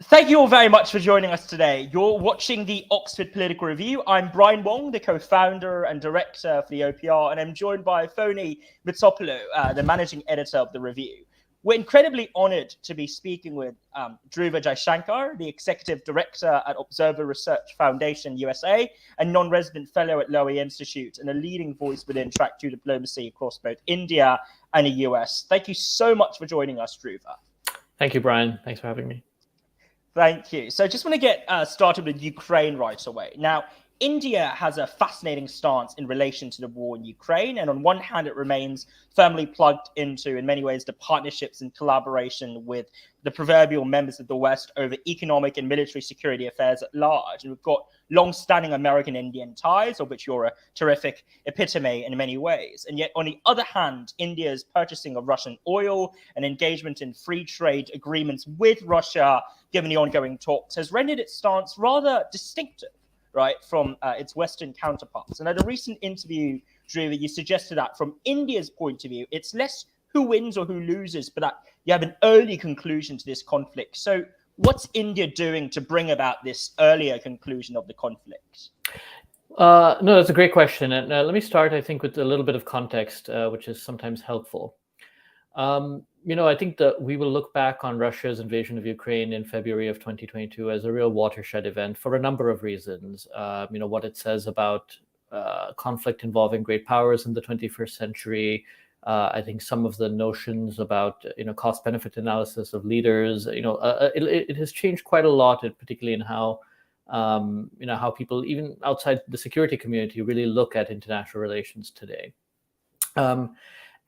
Thank you all very much for joining us today. You're watching the Oxford Political Review. I'm Brian Wong, the co-founder and director for the OPR, and I'm joined by Phony Mitsopoulou, the managing editor of the review. We're incredibly honored to be speaking with Dhruva Jaishankar, the executive director at Observer Research Foundation USA, a non-resident fellow at Lowy Institute, and a leading voice within Track 2 diplomacy across both India and the US. Thank you so much for joining us, Dhruva. Thank you, Brian. Thanks for having me. Thank you. So I just want to get started with Ukraine right away. Now, India has a fascinating stance in relation to the war in Ukraine. And on one hand, it remains firmly plugged into, in many ways, the partnerships and collaboration with the proverbial members of the West over economic and military security affairs at large. And we've got long-standing American-Indian ties, of which you're a terrific epitome in many ways. And yet, on the other hand, India's purchasing of Russian oil and engagement in free trade agreements with Russia, given the ongoing talks, has rendered its stance rather distinctive, right, from its Western counterparts. And at a recent interview, Dhruva, you suggested that from India's point of view, it's less who wins or who loses, but that you have an early conclusion to this conflict. So what's India doing to bring about this earlier conclusion of the conflict? No, that's a great question. And let me start, I think, with a little bit of context, which is sometimes helpful. I think that we will look back on Russia's invasion of Ukraine in February of 2022 as a real watershed event for a number of reasons. What it says about conflict involving great powers in the 21st century. I think some of the notions about cost-benefit analysis of leaders. It has changed quite a lot, particularly in how how people, even outside the security community, really look at international relations today.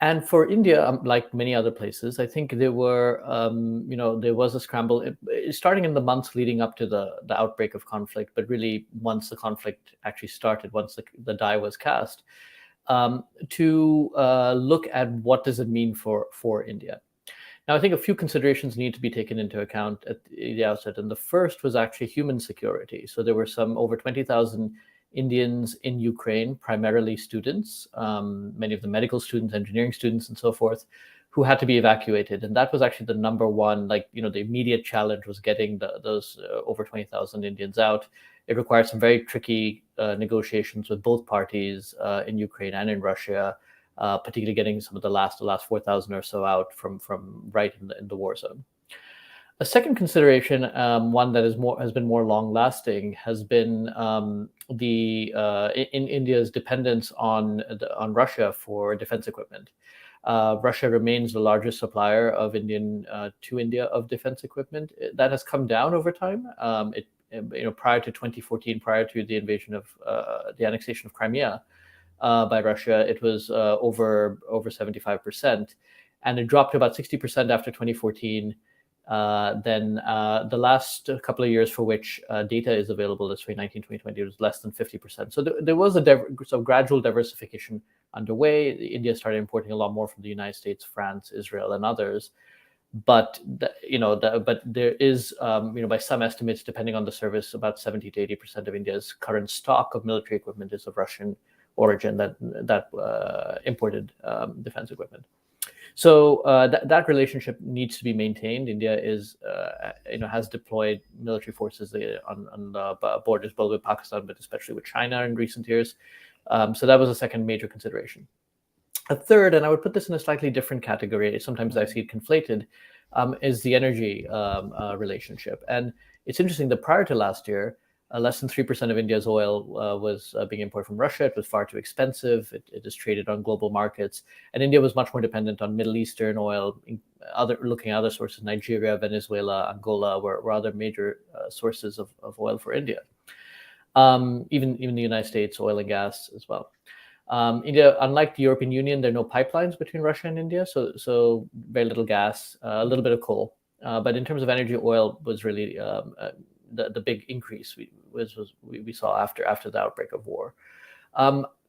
And for India, like many other places, I think there was a scramble, starting in the months leading up to the outbreak of conflict, but really once the conflict actually started, once the die was cast, to look at what does it mean for India. Now, I think a few considerations need to be taken into account at the outset, and the first was actually human security. So there were over 20,000 Indians in Ukraine, primarily students, many of the medical students, engineering students, and so forth, who had to be evacuated. And that was actually the number one, the immediate challenge was getting those over 20,000 Indians out. It required some very tricky negotiations with both parties in Ukraine and in Russia, particularly getting some of the last 4,000 or so out from right in the war zone. A second consideration, one that has been more long-lasting, has been in India's dependence on Russia for defense equipment. Russia remains the largest supplier of to India of defense equipment. That has come down over time. Prior to 2014, prior to the invasion of the annexation of Crimea by Russia, it was over 75%, and it dropped to about 60% after 2014. Then the last couple of years for which data is available, that's 2019, 2020, it was less than 50%. So there was a gradual diversification underway. India started importing a lot more from the United States, France, Israel, and others. But there is, by some estimates, depending on the service, about 70 to 80% of India's current stock of military equipment is of Russian origin that imported defense equipment. So that relationship needs to be maintained. India has deployed military forces on the borders, both with Pakistan, but especially with China in recent years. So that was a second major consideration. A third, and I would put this in a slightly different category, sometimes I see it conflated, is the energy relationship. And it's interesting that prior to last year, less than 3% of India's oil was being imported from Russia. It was far too expensive. It is traded on global markets. And India was much more dependent on Middle Eastern oil. Looking at other sources, Nigeria, Venezuela, Angola were other major sources of oil for India. Even the United States, oil and gas as well. India, unlike the European Union, there are no pipelines between Russia and India, so very little gas, a little bit of coal. But in terms of energy, oil was really the big increase we saw after the outbreak of war.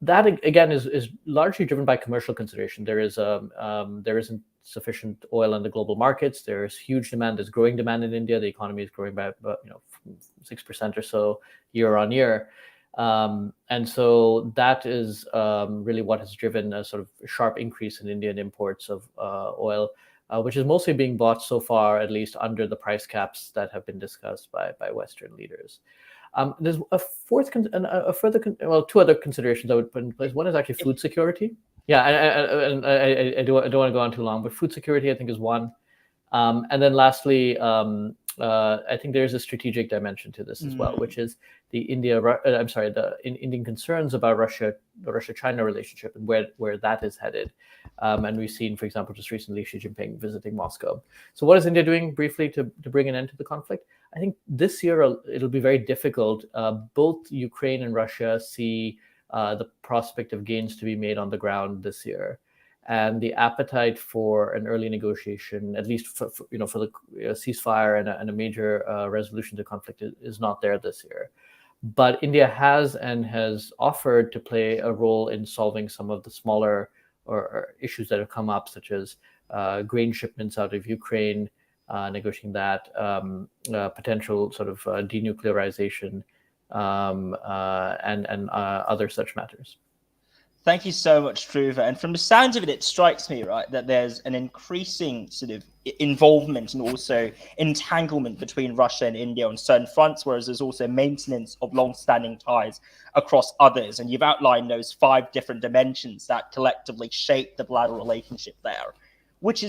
That again is largely driven by commercial consideration. There isn't sufficient oil in the global markets. There's huge demand. There's growing demand in India. The economy is growing by 6% or so year on year. And so that is really what has driven a sort of sharp increase in Indian imports of oil. which is mostly being bought so far, at least under the price caps that have been discussed by Western leaders. There's a two other considerations I would put in place. One is actually food security. Yeah, I don't want to go on too long, but food security I think is one. And then lastly, I think there's a strategic dimension to this as well, which is the Indian concerns about the Russia-China relationship and where that is headed. And we've seen, for example, just recently Xi Jinping visiting Moscow. So what is India doing briefly to bring an end to the conflict? I think this year it'll be very difficult. Both Ukraine and Russia see the prospect of gains to be made on the ground this year. And the appetite for an early negotiation, at least for the ceasefire and a major resolution to conflict, is not there this year. But India has offered to play a role in solving some of the smaller or issues that have come up, such as grain shipments out of Ukraine, negotiating that, potential sort of denuclearization, and other such matters. Thank you so much, Dhruva. And from the sounds of it, it strikes me, right, that there's an increasing sort of involvement and also entanglement between Russia and India on certain fronts, whereas there's also maintenance of long-standing ties across others. And you've outlined those 5 different dimensions that collectively shape the bilateral relationship there, which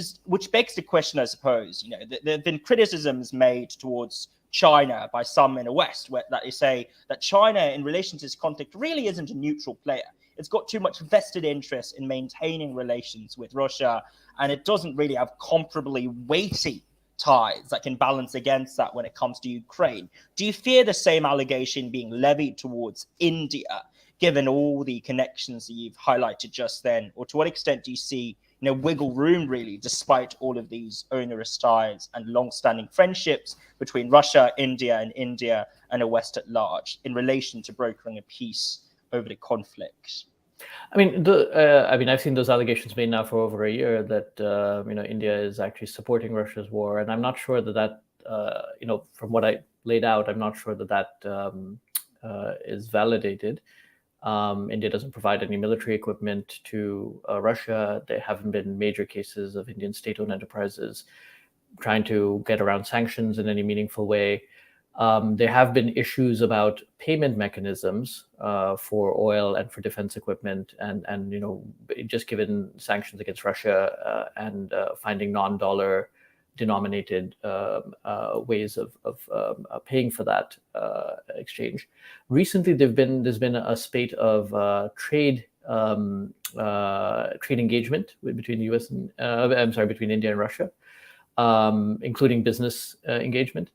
begs the question, I suppose. There have been criticisms made towards China by some in the West, that they say that China, in relation to this conflict, really isn't a neutral player. It's got too much vested interest in maintaining relations with Russia, and it doesn't really have comparably weighty ties that can balance against that when it comes to Ukraine. Do you fear the same allegation being levied towards India, given all the connections that you've highlighted just then? Or to what extent do you see wiggle room, really, despite all of these onerous ties and long-standing friendships between Russia, India, and the West at large in relation to brokering a peace over the conflict? I mean, I've seen those allegations made now for over a year that India is actually supporting Russia's war, and I'm not sure that from what I laid out, I'm not sure that is validated. India doesn't provide any military equipment to Russia. There haven't been major cases of Indian state-owned enterprises trying to get around sanctions in any meaningful way. There have been issues about payment mechanisms for oil and for defense equipment, and just given sanctions against Russia and finding non-dollar denominated ways of paying for that exchange. Recently, there's been a spate of trade engagement between the U.S. and between India and Russia, including business engagement.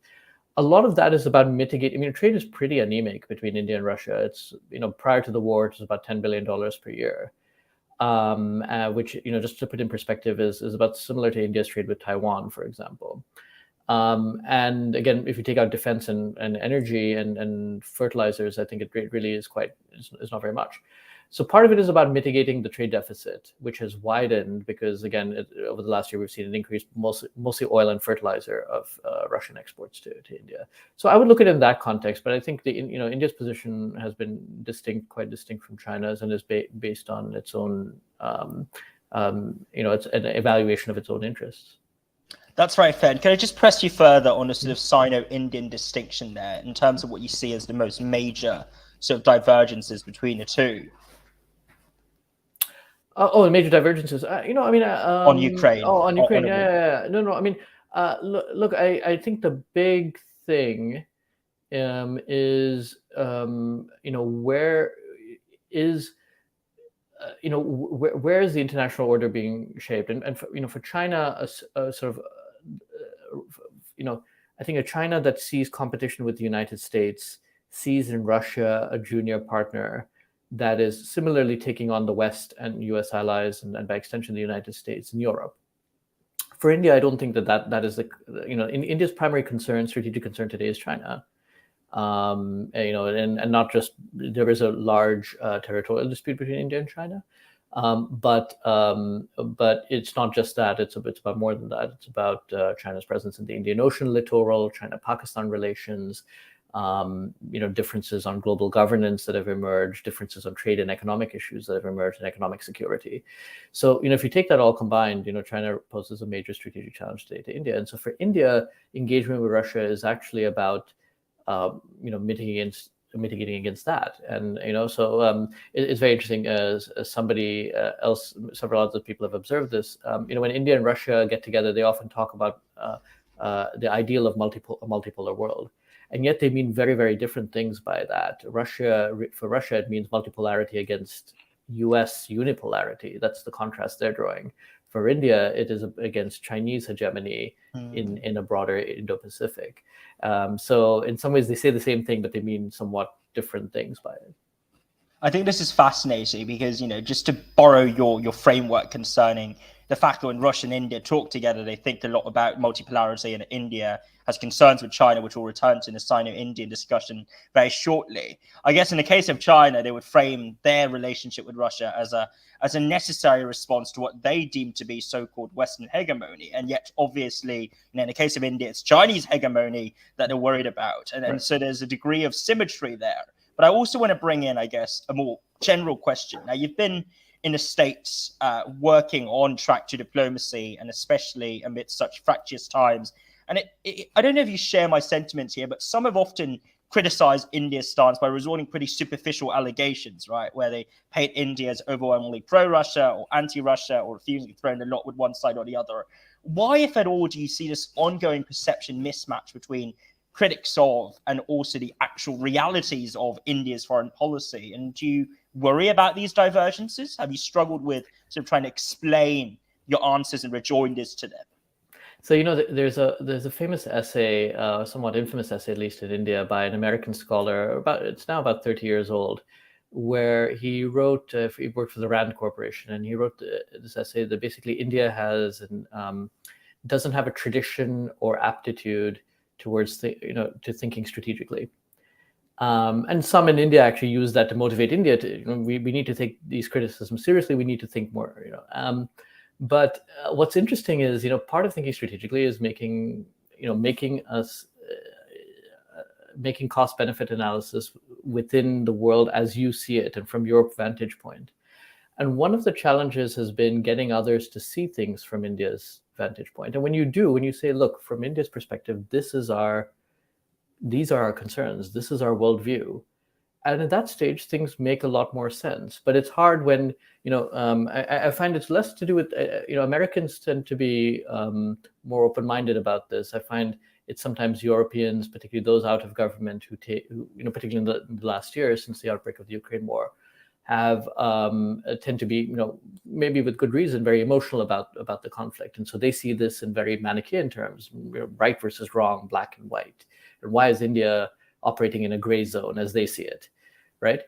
A lot of that is about mitigating. I mean, trade is pretty anemic between India and Russia. It's prior to the war, it was about $10 billion per year. Which, just to put in perspective, is about similar to India's trade with Taiwan, for example. And again, if you take out defense and energy and fertilizers, I think it really is not very much. So part of it is about mitigating the trade deficit, which has widened because, again, over the last year, we've seen an increase, mostly oil and fertilizer of Russian exports to India. So I would look at it in that context. But I think India's position has been quite distinct from China's, and is based on its own, it's an evaluation of its own interests. That's right, Fed. Can I just press you further on the sort of Sino-Indian distinction there in terms of what you see as the most major sort of divergences between the two? The major divergences. On Ukraine. On Ukraine. Yeah. No. I mean, look. I think the big thing is where is where is the international order being shaped, and for China, a sort of I think a China that sees competition with the United States sees in Russia a junior partner that is similarly taking on the West and U.S. allies, and by extension the United States and Europe. For India, I don't think that is India's primary strategic concern today is China. And not just, there is a large territorial dispute between India and China, but it's not just that. It's about more than that. It's about China's presence in the Indian Ocean littoral, China-Pakistan relations. differences on global governance that have emerged, differences on trade and economic issues that have emerged, and economic security. So, if you take that all combined, China poses a major strategic challenge today to India. And so for India, engagement with Russia is actually about, mitigating against that. And, it's very interesting as somebody else, several other people have observed this. When India and Russia get together, they often talk about the ideal of a multipolar world. And yet they mean very, very different things by that. For Russia, it means multipolarity against US unipolarity. That's the contrast they're drawing. For India, it is against Chinese hegemony in a broader Indo-Pacific. So in some ways, they say the same thing, but they mean somewhat different things by it. I think this is fascinating because, just to borrow your framework concerning the fact that when Russia and India talk together, they think a lot about multipolarity, and India has concerns with China, which we'll return to in the Sino-Indian discussion very shortly. I guess in the case of China, they would frame their relationship with Russia as a necessary response to what they deem to be so-called Western hegemony. And yet, obviously, in the case of India, it's Chinese hegemony that they're worried about. And so there's a degree of symmetry there. But I also want to bring in, I guess, a more general question. Now, you've been in the States working on track to diplomacy, and especially amidst such fractious times. And I don't know if you share my sentiments here, but some have often criticized India's stance by resorting pretty superficial allegations, right? Where they paint India as overwhelmingly pro-Russia or anti-Russia, or refusing to throw in a lot with one side or the other. Why, if at all, do you see this ongoing perception mismatch between critics of and also the actual realities of India's foreign policy? And do you worry about these divergences? Have you struggled with sort of trying to explain your answers and rejoinders to them? So, there's a famous essay, somewhat infamous essay, at least in India, by an American scholar, it's now about 30 years old, where he wrote, he worked for the Rand Corporation, and he wrote this essay that basically India doesn't have a tradition or aptitude towards to thinking strategically. And some in India actually use that to motivate India to, we need to take these criticisms seriously. We need to think more, But what's interesting is, part of thinking strategically is making cost-benefit analysis within the world as you see it and from your vantage point. And one of the challenges has been getting others to see things from India's vantage point. And when you say, look, from India's perspective, these are our concerns, this is our worldview. And at that stage, things make a lot more sense. But it's hard when, I find it's less to do with, Americans tend to be more open-minded about this. I find it's sometimes Europeans, particularly those out of government who particularly in the last year since the outbreak of the Ukraine war, have tend to be, maybe with good reason, very emotional about the conflict. And so they see this in very Manichaean terms, right versus wrong, black and white. And why is India operating in a gray zone as they see it, right?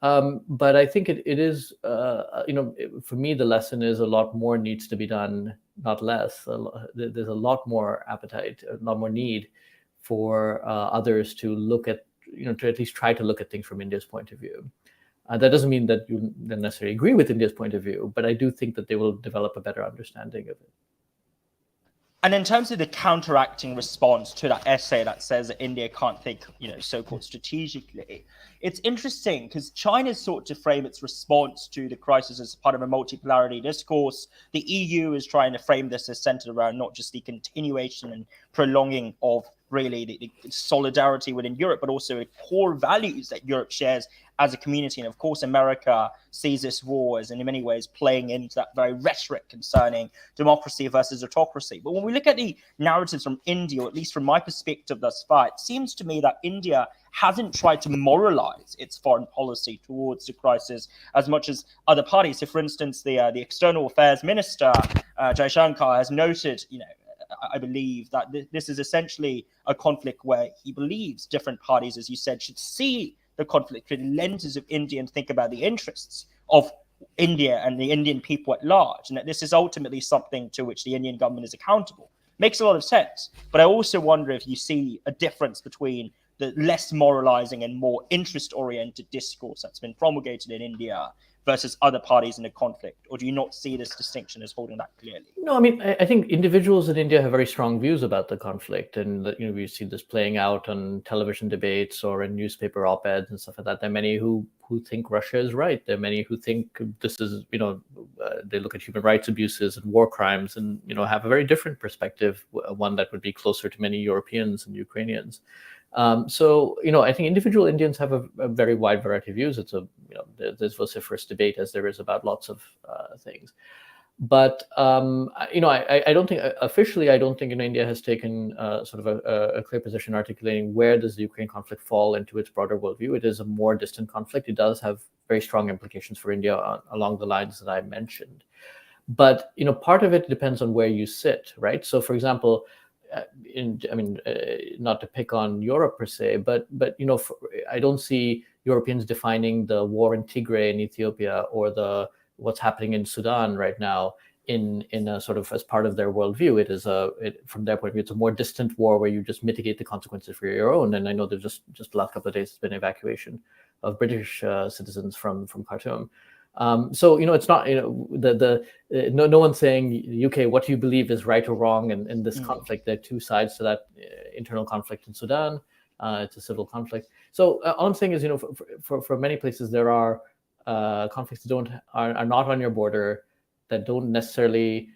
But I think it is, for me, the lesson is a lot more needs to be done, not less. There's a lot more appetite, a lot more need for others to look at, to at least try to look at things from India's point of view. That doesn't mean that you necessarily agree with India's point of view, but I do think that they will develop a better understanding of it. And in terms of the counteracting response to that essay that says that India can't think, so-called strategically, it's interesting because China sought to frame its response to the crisis as part of a multipolarity discourse. The EU is trying to frame this as centered around not just the continuation and prolonging of really the solidarity within Europe, but also the core values that Europe shares as a community. And of course, America sees this war as in many ways playing into that very rhetoric concerning democracy versus autocracy. But when we look at the narratives from India, or at least from my perspective thus far, it seems to me that India hasn't tried to moralize its foreign policy towards the crisis as much as other parties. So for instance, the External Affairs Minister, Jaishankar, has noted, I believe that this is essentially a conflict where he believes different parties, as you said, should see the conflict through the lenses of India and think about the interests of India and the Indian people at large, and that this is ultimately something to which the Indian government is accountable. Makes a lot of sense. But I also wonder if you see a difference between the less moralizing and more interest-oriented discourse that's been promulgated in India versus other parties in the conflict? Or do you not see this distinction as holding that clearly? No, I mean, I think individuals in India have very strong views about the conflict, and we've seen this playing out on television debates or in newspaper op-eds and stuff like that. There are many who think Russia is right. There are many who think this is, they look at human rights abuses and war crimes and have a very different perspective, one that would be closer to many Europeans and Ukrainians. So I think individual Indians have a very wide variety of views. It's there's vociferous debate, as there is about lots of things. But I don't think officially. I don't think India has taken sort of a clear position articulating where does the Ukraine conflict fall into its broader worldview. It is a more distant conflict. It does have very strong implications for India along the lines that I mentioned. But part of it depends on where you sit, right? So, for example, not to pick on Europe per se, but I don't see Europeans defining the war in Tigray in Ethiopia or what's happening in Sudan right now in a sort of as part of their worldview. It is from their point of view, it's a more distant war where you just mitigate the consequences for your own. And I know there's just the last couple of days there's been evacuation of British citizens from Khartoum. So it's not no one's saying UK, what do you believe is right or wrong in this conflict. There are two sides to that internal conflict in Sudan. It's a civil conflict. So all I'm saying is for many places there are conflicts that are not on your border, that don't necessarily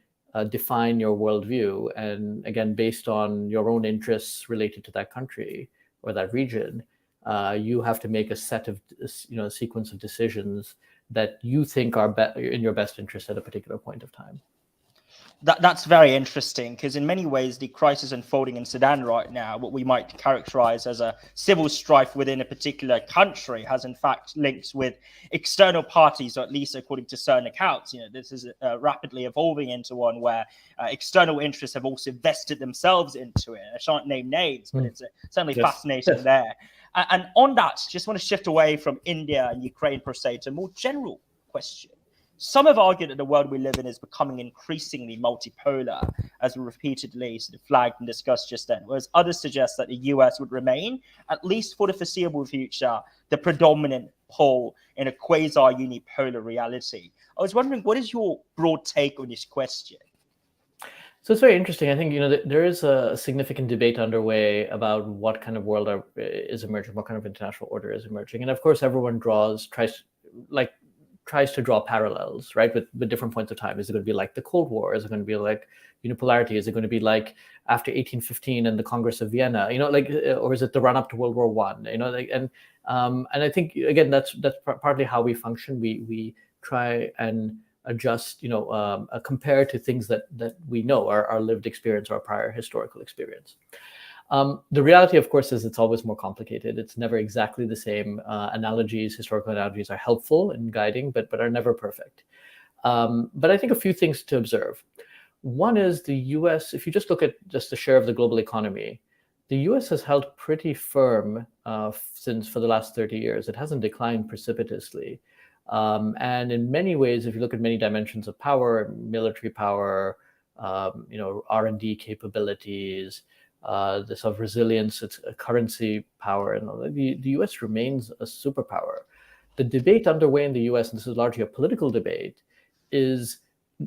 define your worldview, and again based on your own interests related to that country or that region, you have to make a set of sequence of decisions that you think are in your best interest at a particular point of time. That's very interesting, because in many ways the crisis unfolding in Sudan right now, what we might characterize as a civil strife within a particular country, has in fact links with external parties, or at least according to certain accounts. This is rapidly evolving into one where external interests have also vested themselves into it. I shan't name names, but it's certainly fascinating there. And on that, just want to shift away from India and Ukraine per se to a more general question. Some have argued that the world we live in is becoming increasingly multipolar, as we repeatedly sort of flagged and discussed just then, whereas others suggest that the US would remain, at least for the foreseeable future, the predominant pole in a quasi-unipolar reality. I was wondering, what is your broad take on this question? So it's very interesting. I think there is a significant debate underway about what kind of world is emerging, what kind of international order is emerging, and of course, everyone tries to draw parallels, right, with different points of time. Is it going to be like the Cold War? Is it going to be like unipolarity? Is it going to be like after 1815 and the Congress of Vienna? Or is it the run up to World War One? And I think again that's partly how we function. We try and adjust, compare to things that we know, our lived experience or our prior historical experience. The reality, of course, is it's always more complicated. It's never exactly the same. Historical analogies are helpful in guiding, but are never perfect. But I think a few things to observe. One is the US, if you just look at just the share of the global economy, the US has held pretty firm for the last 30 years. It hasn't declined precipitously. And in many ways, if you look at many dimensions of power, military power, R&D capabilities, the sort of resilience, its currency power, and all that, the U.S. remains a superpower. The debate underway in the U.S., and this is largely a political debate, is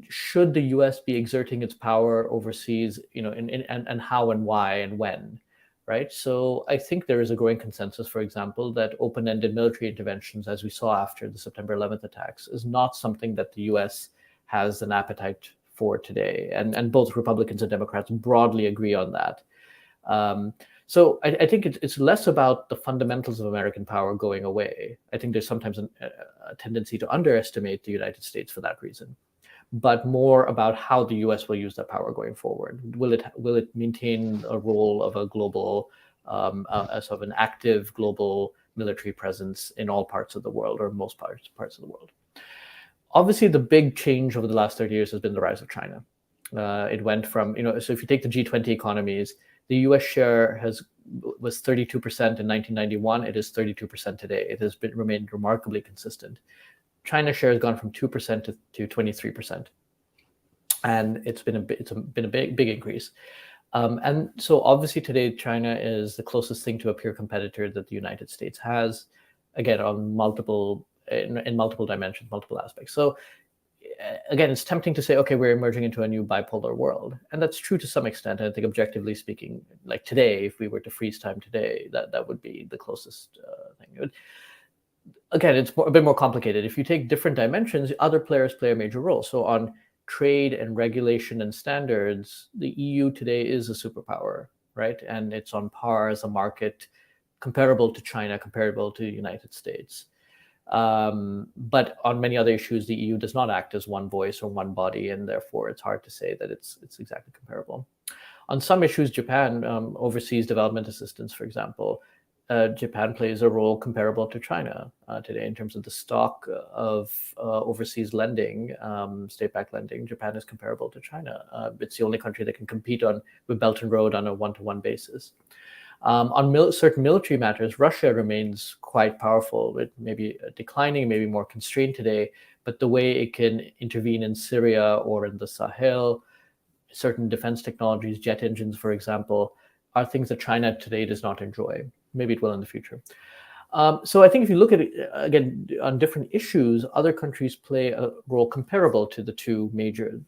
should the U.S. be exerting its power overseas, and how and why and when, right? So I think there is a growing consensus, for example, that open-ended military interventions, as we saw after the September 11th attacks, is not something that the U.S. has an appetite for today. And both Republicans and Democrats broadly agree on that. So I think it's less about the fundamentals of American power going away. I think there's sometimes a tendency to underestimate the United States for that reason, but more about how the U.S. will use that power going forward. Will it maintain a role of a global, as of an active global military presence in all parts of the world, or most parts of the world? Obviously, the big change over the last 30 years has been the rise of China. It went from, so if you take the G20 economies, the U.S. share was 32% in 1991. It is 32% today. It has remained remarkably consistent. China's share has gone from 2% to 23%, and it's been a big increase. And so obviously today China is the closest thing to a peer competitor that the United States has, again on multiple in multiple dimensions, multiple aspects. So again, it's tempting to say, okay, we're emerging into a new bipolar world. And that's true to some extent. I think objectively speaking, like today, if we were to freeze time today, that would be the closest thing. Again, it's a bit more complicated. If you take different dimensions, other players play a major role. So on trade and regulation and standards, the EU today is a superpower, right? And it's on par as a market comparable to China, comparable to the United States. But on many other issues, the EU does not act as one voice or one body, and therefore it's hard to say that it's exactly comparable. On some issues, Japan, overseas development assistance, for example, Japan plays a role comparable to China today in terms of the stock of overseas lending, state-backed lending. Japan is comparable to China. It's the only country that can compete with Belt and Road on a one-to-one basis. On certain military matters, Russia remains quite powerful. It may be declining, maybe more constrained today, but the way it can intervene in Syria or in the Sahel, certain defense technologies, jet engines, for example, are things that China today does not enjoy. Maybe it will in the future. So I think if you look at it, again, on different issues, other countries play a role comparable to the two major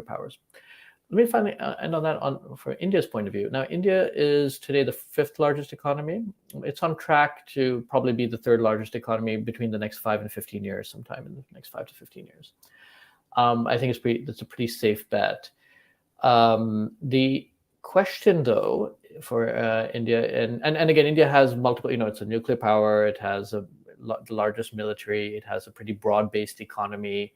powers. Let me finally end on that for India's point of view. Now, India is today the 5th largest economy. It's on track to probably be the 3rd largest economy between the next 5 and 15 years, sometime in the next 5 to 15 years. I think it's a pretty safe bet. The question, though, for India, and again, India has multiple, it's a nuclear power, it has the largest military, it has a pretty broad-based economy,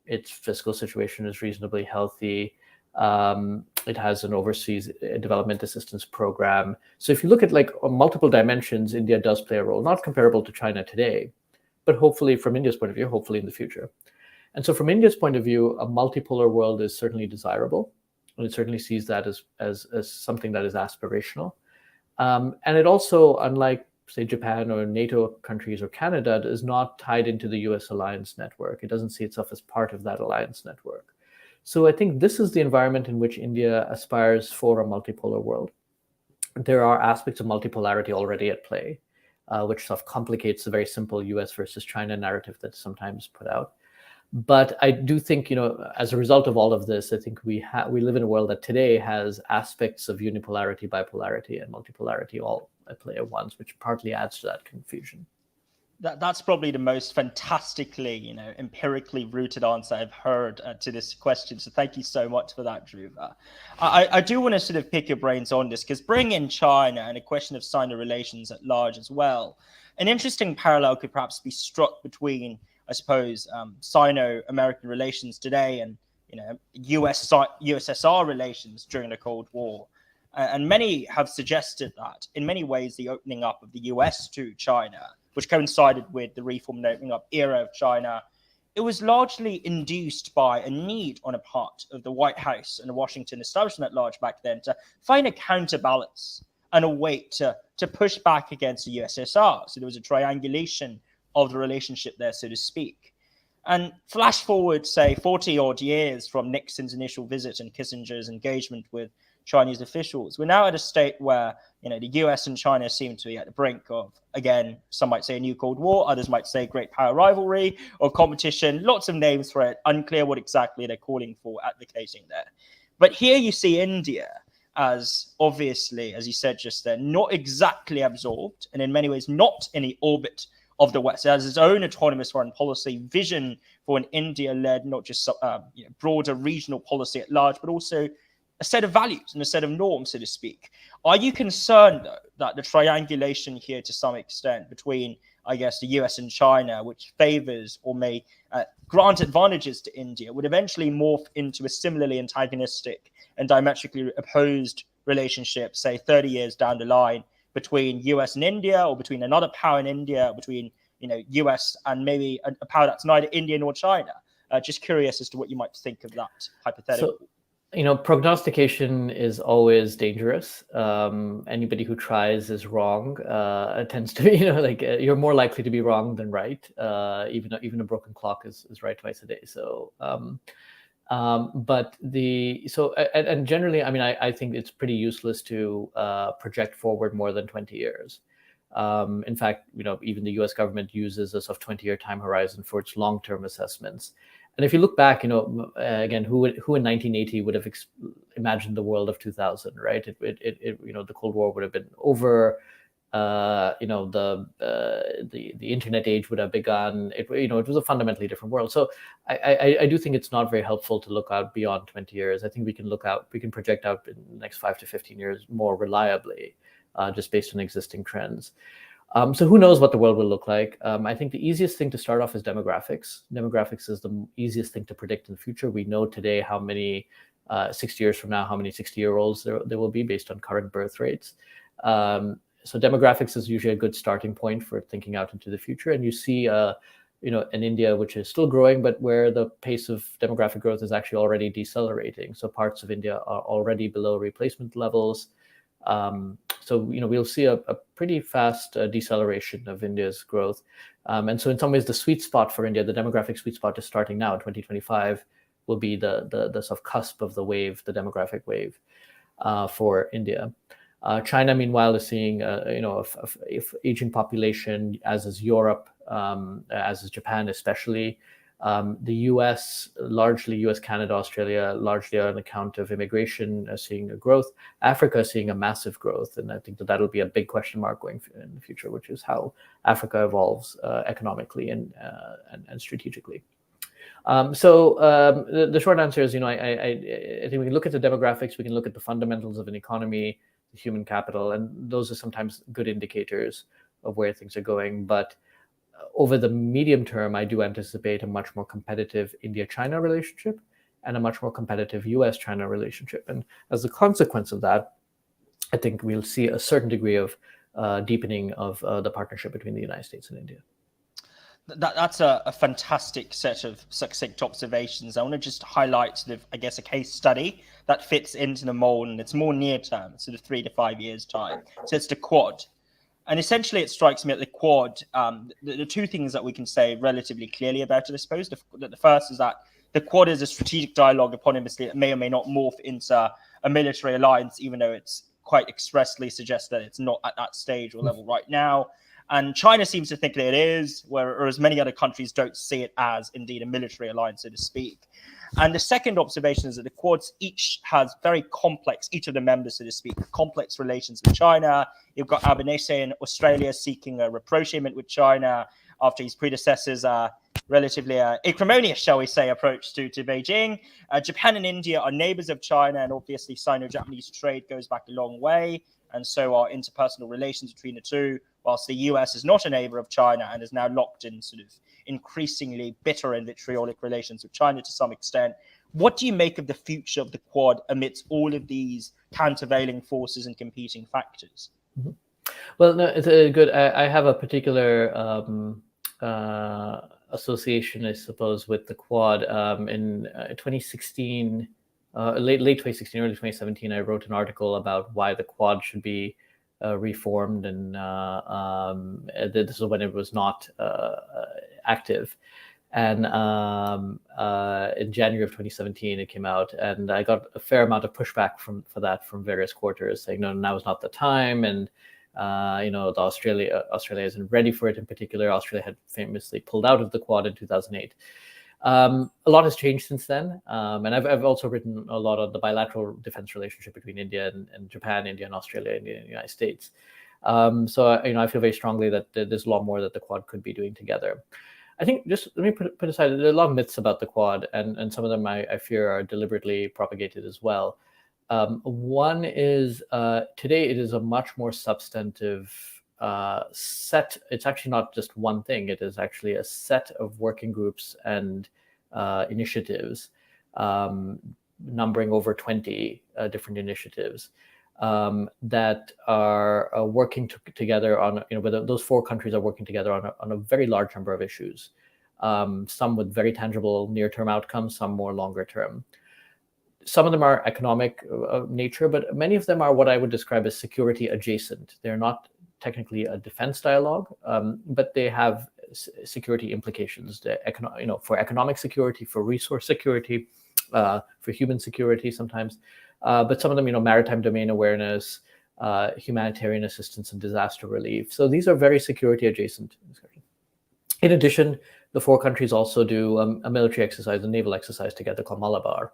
its fiscal situation is reasonably healthy. It has an overseas development assistance program. So if you look at on multiple dimensions, India does play a role, not comparable to China today, but hopefully from India's point of view, hopefully in the future. And so from India's point of view, a multipolar world is certainly desirable. And it certainly sees that as something that is aspirational. And it also, unlike, say, Japan or NATO countries or Canada, is not tied into the US alliance network. It doesn't see itself as part of that alliance network. So I think this is the environment in which India aspires for a multipolar world. There are aspects of multipolarity already at play, which sort of complicates the very simple US versus China narrative that's sometimes put out. But I do think, as a result of all of this, I think we live in a world that today has aspects of unipolarity, bipolarity, and multipolarity all at play at once, which partly adds to that confusion. That's probably the most fantastically, empirically rooted answer I've heard to this question. So thank you so much for that, Dhruva. I do want to sort of pick your brains on this, because bring in China and a question of Sino relations at large as well. An interesting parallel could perhaps be struck between, I suppose, Sino-American relations today and, USSR relations during the Cold War. And many have suggested that in many ways the opening up of the US to China, which coincided with the reform and opening up era of China, it was largely induced by a need on a part of the White House and the Washington establishment at large back then to find a counterbalance and a way to push back against the USSR. So there was a triangulation of the relationship there, so to speak. And flash forward, say, 40 odd years from Nixon's initial visit and Kissinger's engagement with Chinese officials, we're now at a state where, the US and China seem to be at the brink of, again, some might say a new Cold War, others might say great power rivalry or competition, lots of names for it, unclear what exactly they're calling for, advocating there. But here you see India as obviously, as you said just then, not exactly absorbed and in many ways not in the orbit of the West. It has its own autonomous foreign policy vision for an India-led, not just broader regional policy at large, but also a set of values and a set of norms, so to speak. Are you concerned, though, that the triangulation here to some extent between, I guess, the US and China, which favors or may grant advantages to India, would eventually morph into a similarly antagonistic and diametrically opposed relationship, say 30 years down the line, between US and India, or between another power in India, between US and maybe a power that's neither India nor China? Just curious as to what you might think of that hypothetical. So, prognostication is always dangerous. Anybody who tries is wrong. It tends to be, you're more likely to be wrong than right. Even a broken clock is right twice a day. So, and generally, I think it's pretty useless to project forward more than 20 years. In fact, even the U.S. government uses a sort of 20-year time horizon for its long-term assessments. And if you look back, again, who in 1980 would have imagined the world of 2000, right? The Cold War would have been over. The internet age would have begun. It was a fundamentally different world. So I do think it's not very helpful to look out beyond 20 years. I think we can project out in the next 5 to 15 years more reliably, just based on existing trends. So who knows what the world will look like? I think the easiest thing to start off is demographics. Demographics is the easiest thing to predict in the future. We know today how many 60 years from now, how many 60-year-olds there will be based on current birth rates. So demographics is usually a good starting point for thinking out into the future. And you see, an India which is still growing, but where the pace of demographic growth is actually already decelerating. So parts of India are already below replacement levels. So we'll see a pretty fast deceleration of India's growth. And so in some ways, the sweet spot for India, the demographic sweet spot is starting now, 2025, will be the sort of cusp of the wave, the demographic wave for India. China, meanwhile, is seeing aging population, as is Europe, as is Japan, especially. The U.S., largely U.S., Canada, Australia, largely on account of immigration, seeing a growth. Africa is seeing a massive growth, and I think that'll be a big question mark going in the future, which is how Africa evolves economically and strategically. So the short answer is, I think we can look at the demographics, we can look at the fundamentals of an economy, the human capital, and those are sometimes good indicators of where things are going. But over the medium term, I do anticipate a much more competitive India-China relationship and a much more competitive US-China relationship. And as a consequence of that, I think we'll see a certain degree of deepening of the partnership between the United States and India. That's a fantastic set of succinct observations. I want to just highlight a case study that fits into the mold, and it's more near term, sort of 3 to 5 years time. So it's the Quad. And essentially, it strikes me that the Quad, the two things that we can say relatively clearly about it, I suppose. The first is that the Quad is a strategic dialogue eponymously that may or may not morph into a military alliance, even though it's quite expressly suggests that it's not at that stage or level right now. And China seems to think that it is, whereas many other countries don't see it as indeed a military alliance, so to speak. And the second observation is that the Quads each has very complex, each of the members, so to speak, complex relations with China. You've got Albanese in Australia seeking a rapprochement with China after his predecessors' relatively acrimonious, shall we say, approach to Beijing. Japan and India are neighbors of China, and obviously Sino-Japanese trade goes back a long way, and so are interpersonal relations between the two, whilst the US is not a neighbor of China and is now locked in sort of increasingly bitter and vitriolic relations with China to some extent. What do you make of the future of the Quad amidst all of these countervailing forces and competing factors? Mm-hmm. Well, no, it's a good. I have a particular association, I suppose, with the Quad. In 2016, late 2016, early 2017, I wrote an article about why the Quad should be reformed, and this is when it was not active. And in January of 2017, it came out, and I got a fair amount of pushback for that from various quarters, saying no, now is not the time, and Australia isn't ready for it. In particular, Australia had famously pulled out of the Quad in 2008. A lot has changed since then, and I've also written a lot on the bilateral defense relationship between India and Japan, India and Australia, India and the United States. So I feel very strongly that there's a lot more that the Quad could be doing together. I think, just let me put aside, there are a lot of myths about the Quad, and some of them I fear are deliberately propagated as well. One is today it is a much more substantive set. It's actually not just one thing. It is actually a set of working groups and initiatives, numbering over 20 different initiatives that are working together on, whether those 4 countries are working together on a very large number of issues, some with very tangible near-term outcomes, some more longer term. Some of them are economic nature, but many of them are what I would describe as security adjacent. They're not technically a defense dialogue, but they have security implications. For economic security, for resource security, for human security sometimes. But some of them, maritime domain awareness, humanitarian assistance and disaster relief. So these are very security adjacent discussions. In addition, the four countries also do a military exercise, a naval exercise together called Malabar,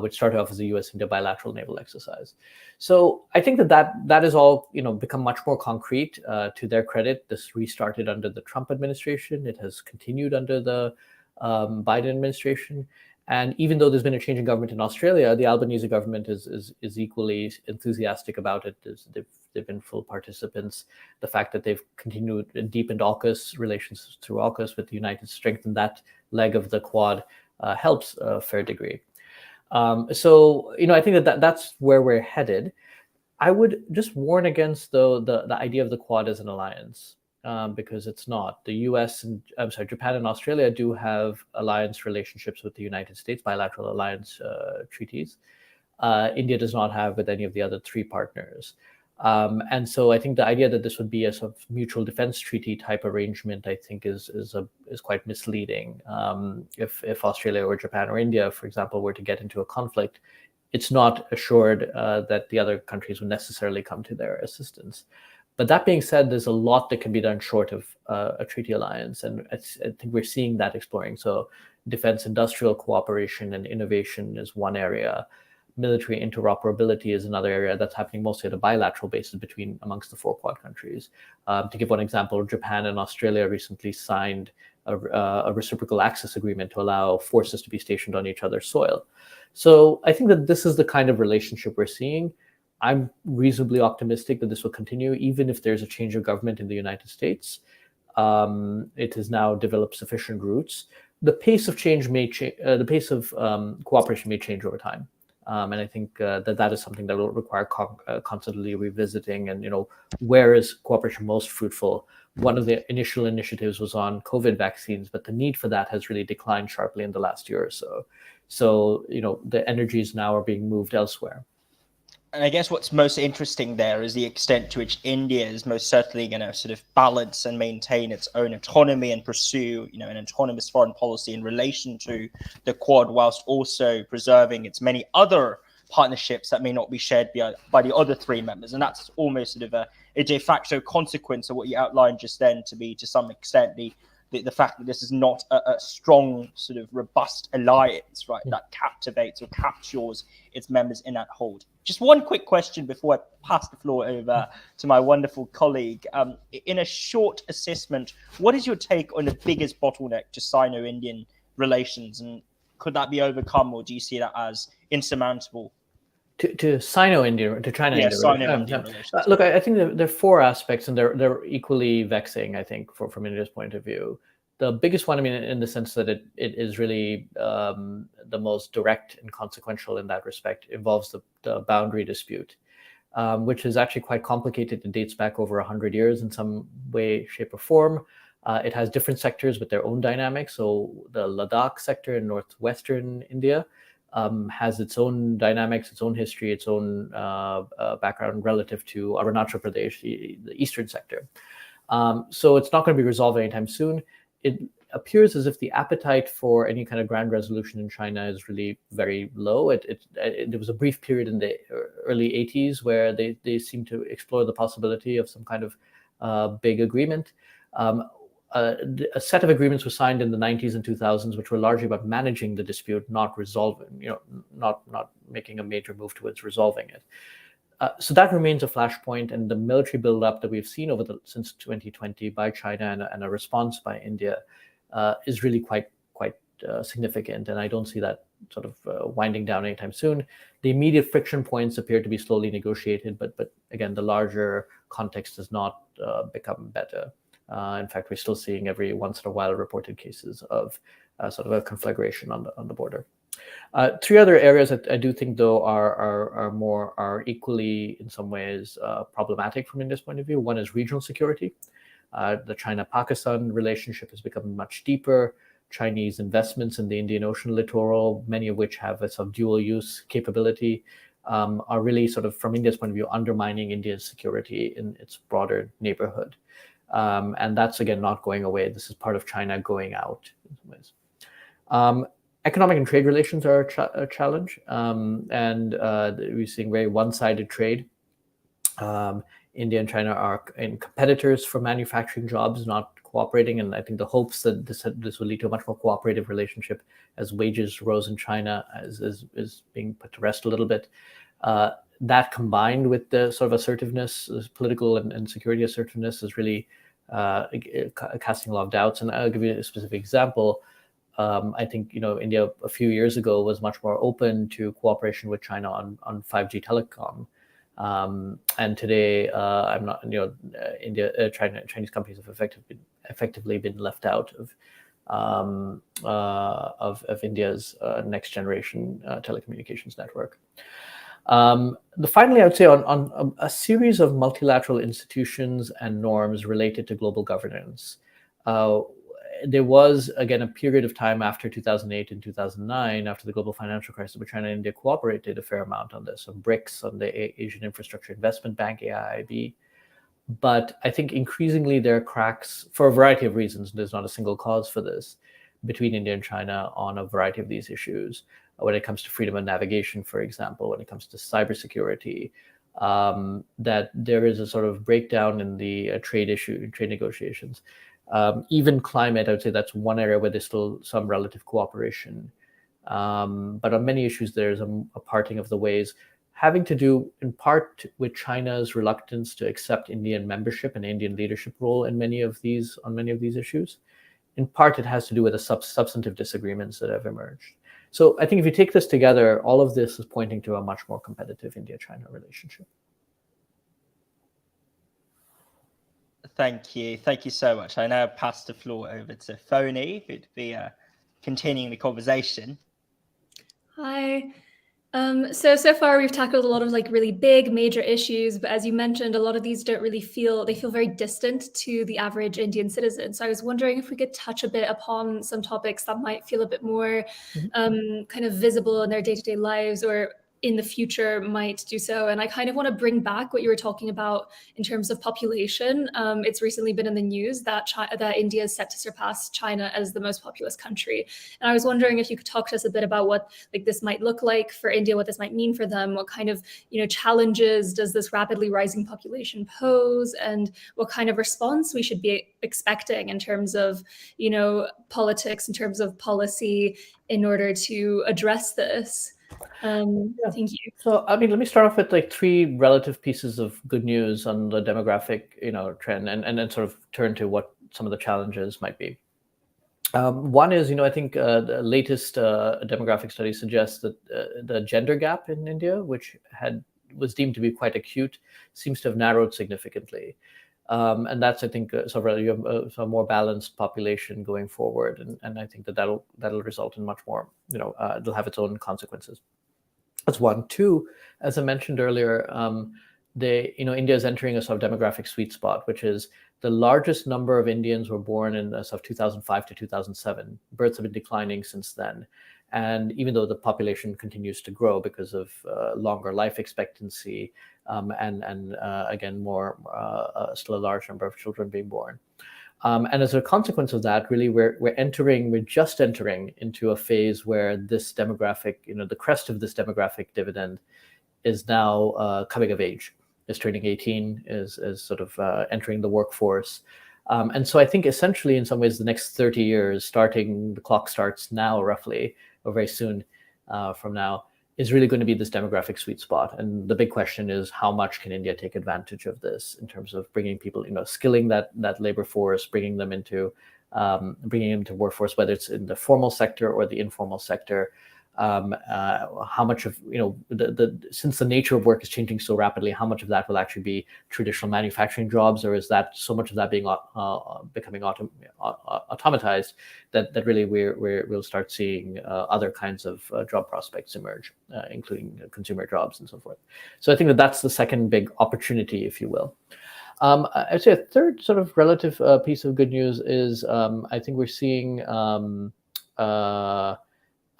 which started off as a US-India bilateral naval exercise. So I think that is all become much more concrete. To their credit, this restarted under the Trump administration. It has continued under the Biden administration. And even though there's been a change in government in Australia, the Albanese government is equally enthusiastic about it. They've been full participants. The fact that they've continued and deepened AUKUS relations through AUKUS with the United States, and that leg of the Quad helps a fair degree. So I think that's where we're headed. I would just warn against the idea of the Quad as an alliance. Because it's not. The US and Japan and Australia do have alliance relationships with the United States, bilateral alliance treaties. India does not have with any of the other three partners. And so I think the idea that this would be a sort of mutual defense treaty type arrangement, I think, is quite misleading. If Australia or Japan or India, for example, were to get into a conflict, it's not assured that the other countries would necessarily come to their assistance. But that being said, there's a lot that can be done short of a treaty alliance, and I think we're seeing that exploring. So defense industrial cooperation and innovation is one area. Military interoperability is another area that's happening mostly at a bilateral basis amongst the four Quad countries. To give one example, Japan and Australia recently signed a reciprocal access agreement to allow forces to be stationed on each other's soil. So I think that this is the kind of relationship we're seeing. I'm reasonably optimistic that this will continue, even if there's a change of government in the United States. It has now developed sufficient roots. The pace of change may change. The pace of cooperation may change over time, and I think that is something that will require constantly revisiting. And where is cooperation most fruitful? One of the initial initiatives was on COVID vaccines, but the need for that has really declined sharply in the last year or so. So the energies now are being moved elsewhere. And I guess what's most interesting there is the extent to which India is most certainly going to sort of balance and maintain its own autonomy and pursue, an autonomous foreign policy in relation to the Quad, whilst also preserving its many other partnerships that may not be shared by the other three members. And that's almost sort of a de facto consequence of what you outlined just then, to be, to some extent, the fact that this is not a strong, sort of robust alliance, right, that captivates or captures its members in that hold. Just one quick question before I pass the floor over to my wonderful colleague. In a short assessment, what is your take on the biggest bottleneck to Sino-Indian relations, and could that be overcome, or do you see that as insurmountable? To Sino-Indian, to China-India. Sino-Indian relations. Look, I think there are four aspects, and they're equally vexing, I think, from India's point of view. The biggest one, in the sense that it is really the most direct and consequential in that respect, involves the boundary dispute, which is actually quite complicated. It dates back over 100 years in some way, shape, or form. It has different sectors with their own dynamics. So the Ladakh sector in northwestern India has its own dynamics, its own history, its own background relative to Arunachal Pradesh, the eastern sector. So it's not going to be resolved anytime soon. It appears as if the appetite for any kind of grand resolution in China is really very low. There was a brief period in the early 80s where they seemed to explore the possibility of some kind of big agreement. A set of agreements were signed in the 90s and 2000s, which were largely about managing the dispute, not resolving, not making a major move towards resolving it. So that remains a flashpoint, and the military buildup that we've seen since 2020 by China and a response by India is really quite significant, and I don't see that sort of winding down anytime soon. The immediate friction points appear to be slowly negotiated, but again, the larger context has not become better. In fact, we're still seeing every once in a while reported cases of sort of a conflagration on the border. Three other areas that I do think, though, are equally in some ways problematic from India's point of view. One is regional security. The China-Pakistan relationship has become much deeper. Chinese investments in the Indian Ocean littoral, many of which have a sort of dual use capability, are really sort of, from India's point of view, undermining India's security in its broader neighborhood. And that's, again, not going away. This is part of China going out in some ways. Economic and trade relations are a challenge, and we're seeing very one-sided trade. India and China are competitors for manufacturing jobs, not cooperating. And I think the hopes that this will lead to a much more cooperative relationship as wages rose in China is being put to rest a little bit. That combined with the sort of assertiveness, political and security assertiveness, is really casting a lot of doubts. And I'll give you a specific example. I think India a few years ago was much more open to cooperation with China on 5G telecom. And today, I'm not. Chinese companies have effectively been left out of India's next generation telecommunications network. Finally, I would say on a series of multilateral institutions and norms related to global governance. There was, again, a period of time after 2008 and 2009, after the global financial crisis, where China and India cooperated a fair amount on this, on BRICS, on the Asian Infrastructure Investment Bank, AIIB. But I think increasingly there are cracks for a variety of reasons. There's not a single cause for this between India and China on a variety of these issues. When it comes to freedom of navigation, for example, when it comes to cybersecurity, that there is a sort of breakdown in the trade negotiations. Even climate, I would say that's one area where there's still some relative cooperation. But on many issues, there's a parting of the ways, having to do in part with China's reluctance to accept Indian membership and Indian leadership role on many of these issues. In part, it has to do with the substantive disagreements that have emerged. So I think if you take this together, all of this is pointing to a much more competitive India-China relationship. Thank you. Thank you so much. I now pass the floor over to Phony, who'd be continuing the conversation. Hi. So far we've tackled a lot of really big major issues, but as you mentioned, a lot of these don't really feel very distant to the average Indian citizen. So I was wondering if we could touch a bit upon some topics that might feel a bit more kind of visible in their day-to-day lives, or in the future might do so. And I kind of want to bring back what you were talking about in terms of population. It's recently been in the news that India is set to surpass China as the most populous country. And I was wondering if you could talk to us a bit about what this might look like for India, what this might mean for them, what kind of challenges does this rapidly rising population pose, and what kind of response we should be expecting in terms of politics, in terms of policy, in order to address this. Thank you. So, let me start off with three relative pieces of good news on the demographic, trend, and then sort of turn to what some of the challenges might be. One is, I think the latest demographic study suggests that the gender gap in India, which was deemed to be quite acute, seems to have narrowed significantly. And that's, I think, you have a more balanced population going forward, and I think that'll result in much more. It'll have its own consequences. That's one. Two, as I mentioned earlier, India is entering a sort of demographic sweet spot, which is the largest number of Indians were born in sort of 2005 to 2007. Births have been declining since then. And even though the population continues to grow because of longer life expectancy and again, still a large number of children being born. And as a consequence of that, really, we're just entering into a phase where this demographic, the crest of this demographic dividend is now coming of age, is turning 18, is sort of entering the workforce. And so I think essentially, in some ways, the next 30 years, the clock starts now, roughly, or very soon from now, is really going to be this demographic sweet spot. And the big question is, how much can India take advantage of this in terms of bringing people, skilling that labor force, bringing them into workforce, whether it's in the formal sector or the informal sector. How much of since the nature of work is changing so rapidly, how much of that will actually be traditional manufacturing jobs, or is that so much of that being becoming automatized that really we'll start seeing other kinds of job prospects emerge, including consumer jobs and so forth. So I think that's the second big opportunity, if you will. I'd say a third sort of relative piece of good news is I think we're seeing the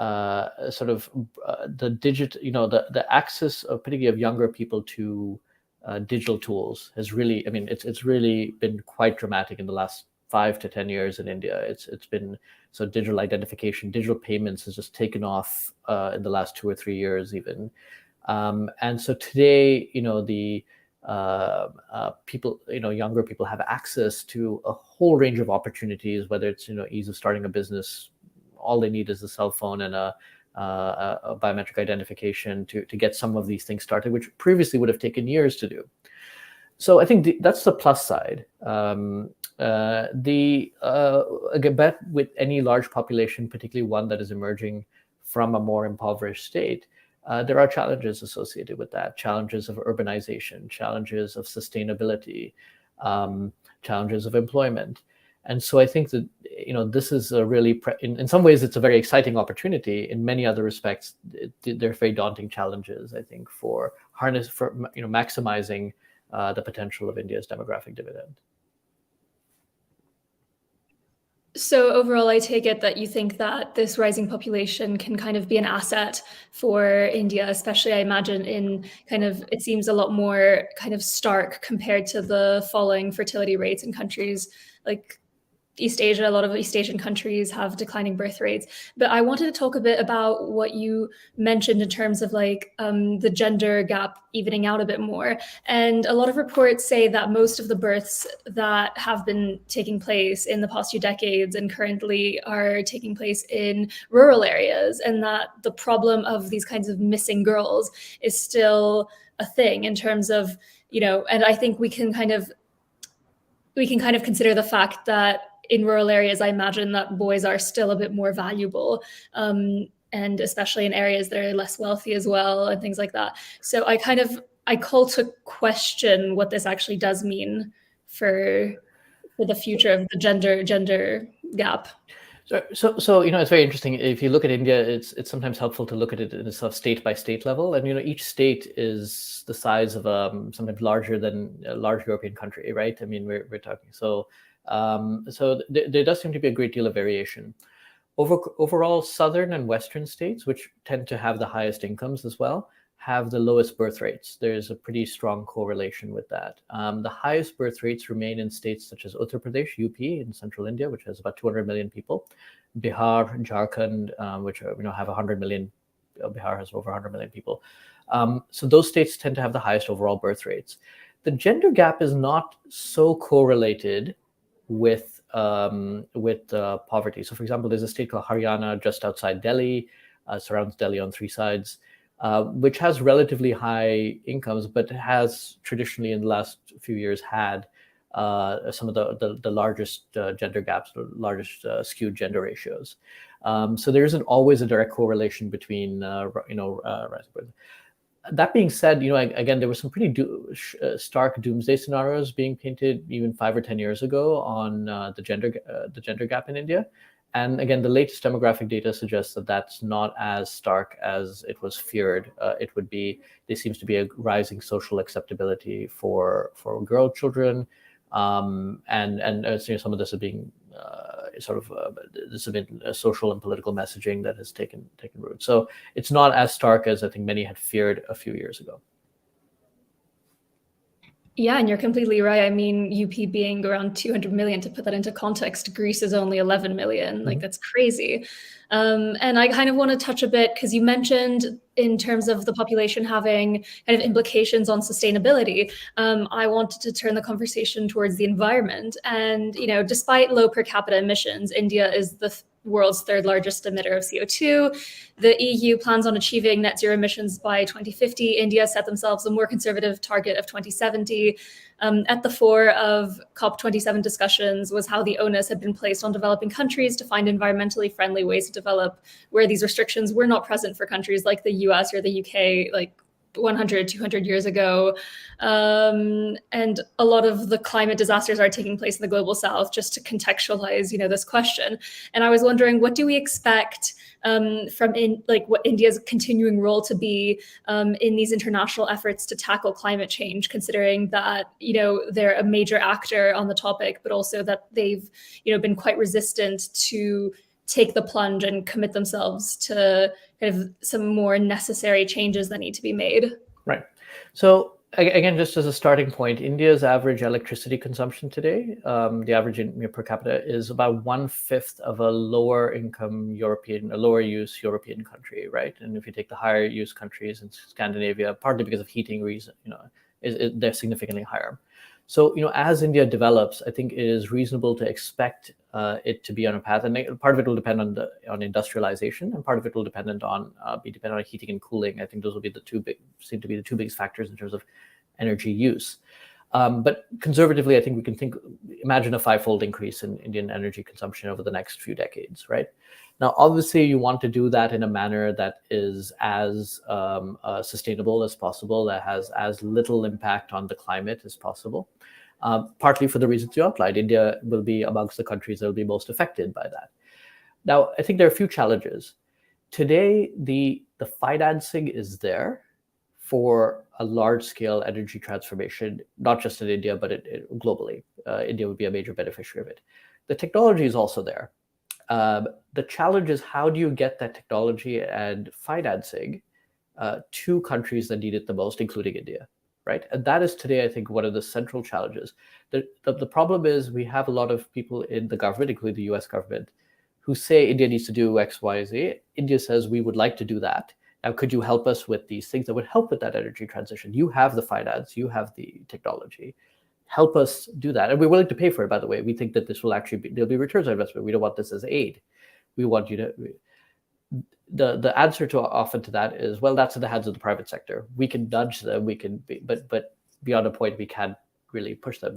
the access of particularly of younger people to digital tools has really, it's really been quite dramatic in the last 5 to 10 years in India. It's been digital identification, digital payments has just taken off in the last 2 or 3 years even. And so today, people, younger people have access to a whole range of opportunities, whether it's, ease of starting a business. All they need is a cell phone and a biometric identification to get some of these things started, which previously would have taken years to do. So I think that's the plus side. But with any large population, particularly one that is emerging from a more impoverished state, there are challenges associated with that, challenges of urbanization, challenges of sustainability, challenges of employment. And so I think that, this is a really, in some ways, it's a very exciting opportunity. In many other respects, they're very daunting challenges, I think, for maximizing the potential of India's demographic dividend. So overall, I take it that you think that this rising population can kind of be an asset for India, especially I imagine in it seems a lot more kind of stark compared to the falling fertility rates in countries like East Asia. A lot of East Asian countries have declining birth rates. But I wanted to talk a bit about what you mentioned in terms of the gender gap evening out a bit more. And a lot of reports say that most of the births that have been taking place in the past few decades and currently are taking place in rural areas, and that the problem of these kinds of missing girls is still a thing in terms of, and I think we can kind of consider the fact that in rural areas, I imagine that boys are still a bit more valuable, and especially in areas that are less wealthy as well, and things like that. So I call to question what this actually does mean for the future of the gender gap. So it's very interesting. If you look at India, it's sometimes helpful to look at it in a sort of state by state level, and each state is the size of sometimes larger than a large European country, right? I mean, we're talking so there does seem to be a great deal of variation. Overall, southern and western states, which tend to have the highest incomes as well, have the lowest birth rates. There's a pretty strong correlation with that. The highest birth rates remain in states such as Uttar Pradesh, UP, in central India, which has about 200 million people. Bihar, Jharkhand, which have 100 million. Bihar has over 100 million people. So those states tend to have the highest overall birth rates. The gender gap is not so correlated with poverty. So, for example, there's a state called Haryana just outside Delhi, surrounds Delhi on three sides, which has relatively high incomes, but has traditionally in the last few years had some of the largest gender gaps, the largest skewed gender ratios. So there isn't always a direct correlation between rising birth. That being said, again, there were some pretty stark doomsday scenarios being painted even 5 or 10 years ago on the gender gap in India. And again, the latest demographic data suggests that that's not as stark as it was feared. It would be. There seems to be a rising social acceptability for girl children, and some of this is being this has been social and political messaging that has taken root. So it's not as stark as I think many had feared a few years ago. Yeah, and you're completely right. I mean, UP being around 200 million, to put that into context, Greece is only 11 million. Like, that's crazy. And I kind of want to touch a bit, because you mentioned in terms of the population having kind of implications on sustainability. I wanted to turn the conversation towards the environment. And, despite low per capita emissions, India is the world's third largest emitter of CO2. The EU plans on achieving net zero emissions by 2050. India set themselves a more conservative target of 2070. At the fore of COP27 discussions was how the onus had been placed on developing countries to find environmentally friendly ways to develop, where these restrictions were not present for countries like the US or the UK, like 100, 200 years ago. And a lot of the climate disasters are taking place in the global south, just to contextualize, this question. And I was wondering, what do we expect what India's continuing role to be in these international efforts to tackle climate change, considering that, they're a major actor on the topic, but also that they've, been quite resistant to take the plunge and commit themselves to kind of some more necessary changes that need to be made. Right. So again, just as a starting point, India's average electricity consumption today, the average per capita, is about 1/5 of a lower use European country, right? And if you take the higher use countries in Scandinavia, partly because of heating reason, they're significantly higher. So, as India develops, I think it is reasonable to expect it to be on a path, and part of it will depend on industrialization, and part of it will be dependent on heating and cooling. I think those will be seem to be the two biggest factors in terms of energy use. But conservatively, I think we can imagine a 5-fold increase in Indian energy consumption over the next few decades, right? Now, obviously, you want to do that in a manner that is as sustainable as possible, that has as little impact on the climate as possible. Partly for the reasons you outlined, India will be amongst the countries that will be most affected by that. Now, I think there are a few challenges. Today, the financing is there for a large-scale energy transformation, not just in India, but globally. India would be a major beneficiary of it. The technology is also there. The challenge is, how do you get that technology and financing to countries that need it the most, including India, right? And that is today, I think, one of the central challenges. The problem is we have a lot of people in the government, including the US government, who say India needs to do X, Y, Z. India says, we would like to do that. Now, could you help us with these things that would help with that energy transition? You have the finance, you have the technology. Help us do that. And we're willing to pay for it, by the way. We think that this will actually there'll be returns on investment. We don't want this as aid. We want you to, the answer often to that is, well, that's in the hands of the private sector. We can nudge them, but beyond a point, we can't really push them.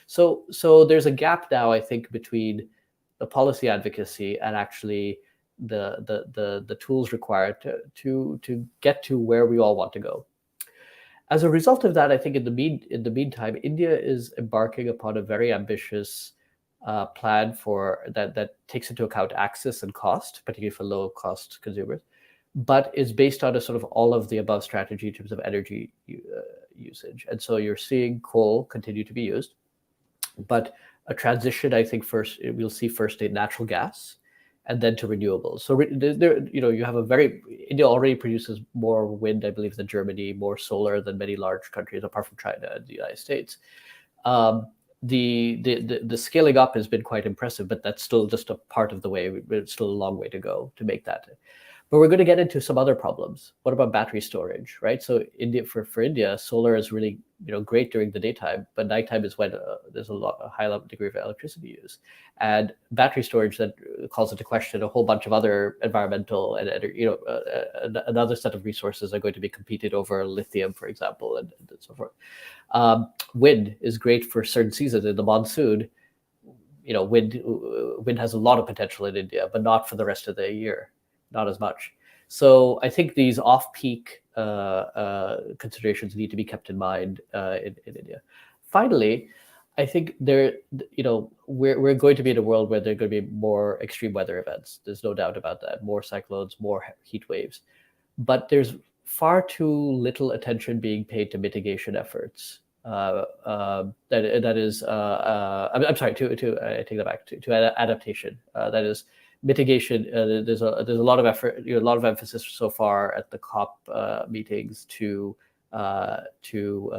So there's a gap now, I think, between the policy advocacy and actually the tools required to get to where we all want to go. As a result of that, I think in the meantime, India is embarking upon a very ambitious plan that takes into account access and cost, particularly for low-cost consumers, but is based on a sort of all of the above strategy in terms of energy usage. And so you're seeing coal continue to be used, but a transition, I think, we'll see first in natural gas, and then to renewables. So you have India already produces more wind, I believe, than Germany, more solar than many large countries, apart from China and the United States. The scaling up has been quite impressive, but that's still just a part of the way. It's still a long way to go to make that. But we're going to get into some other problems. What about battery storage, right? So for India, solar is really great during the daytime, but nighttime is when there's a high degree of electricity use, and battery storage that calls into question a whole bunch of other environmental and another set of resources are going to be competed over lithium, for example, and so forth. Wind is great for certain seasons. In the monsoon, wind has a lot of potential in India, but not for the rest of the year. Not as much. So I think these off-peak considerations need to be kept in mind in India. Finally, I think we're going to be in a world where there are going to be more extreme weather events. There's no doubt about that. More cyclones, more heat waves. But there's far too little attention being paid to mitigation efforts. I'm sorry. I take that back. To adaptation. That is. Mitigation, there's a lot of effort, a lot of emphasis so far at the COP meetings to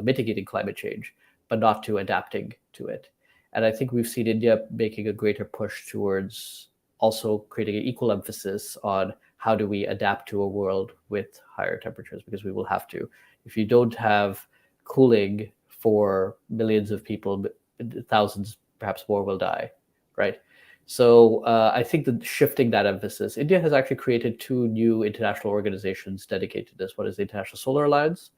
mitigating climate change, but not to adapting to it. And I think we've seen India making a greater push towards also creating an equal emphasis on how do we adapt to a world with higher temperatures, because we will have to. If you don't have cooling for millions of people, thousands, perhaps more will die, right? So I think that shifting that emphasis, India has actually created 2 new international organizations dedicated to this. One is the International Solar Alliance.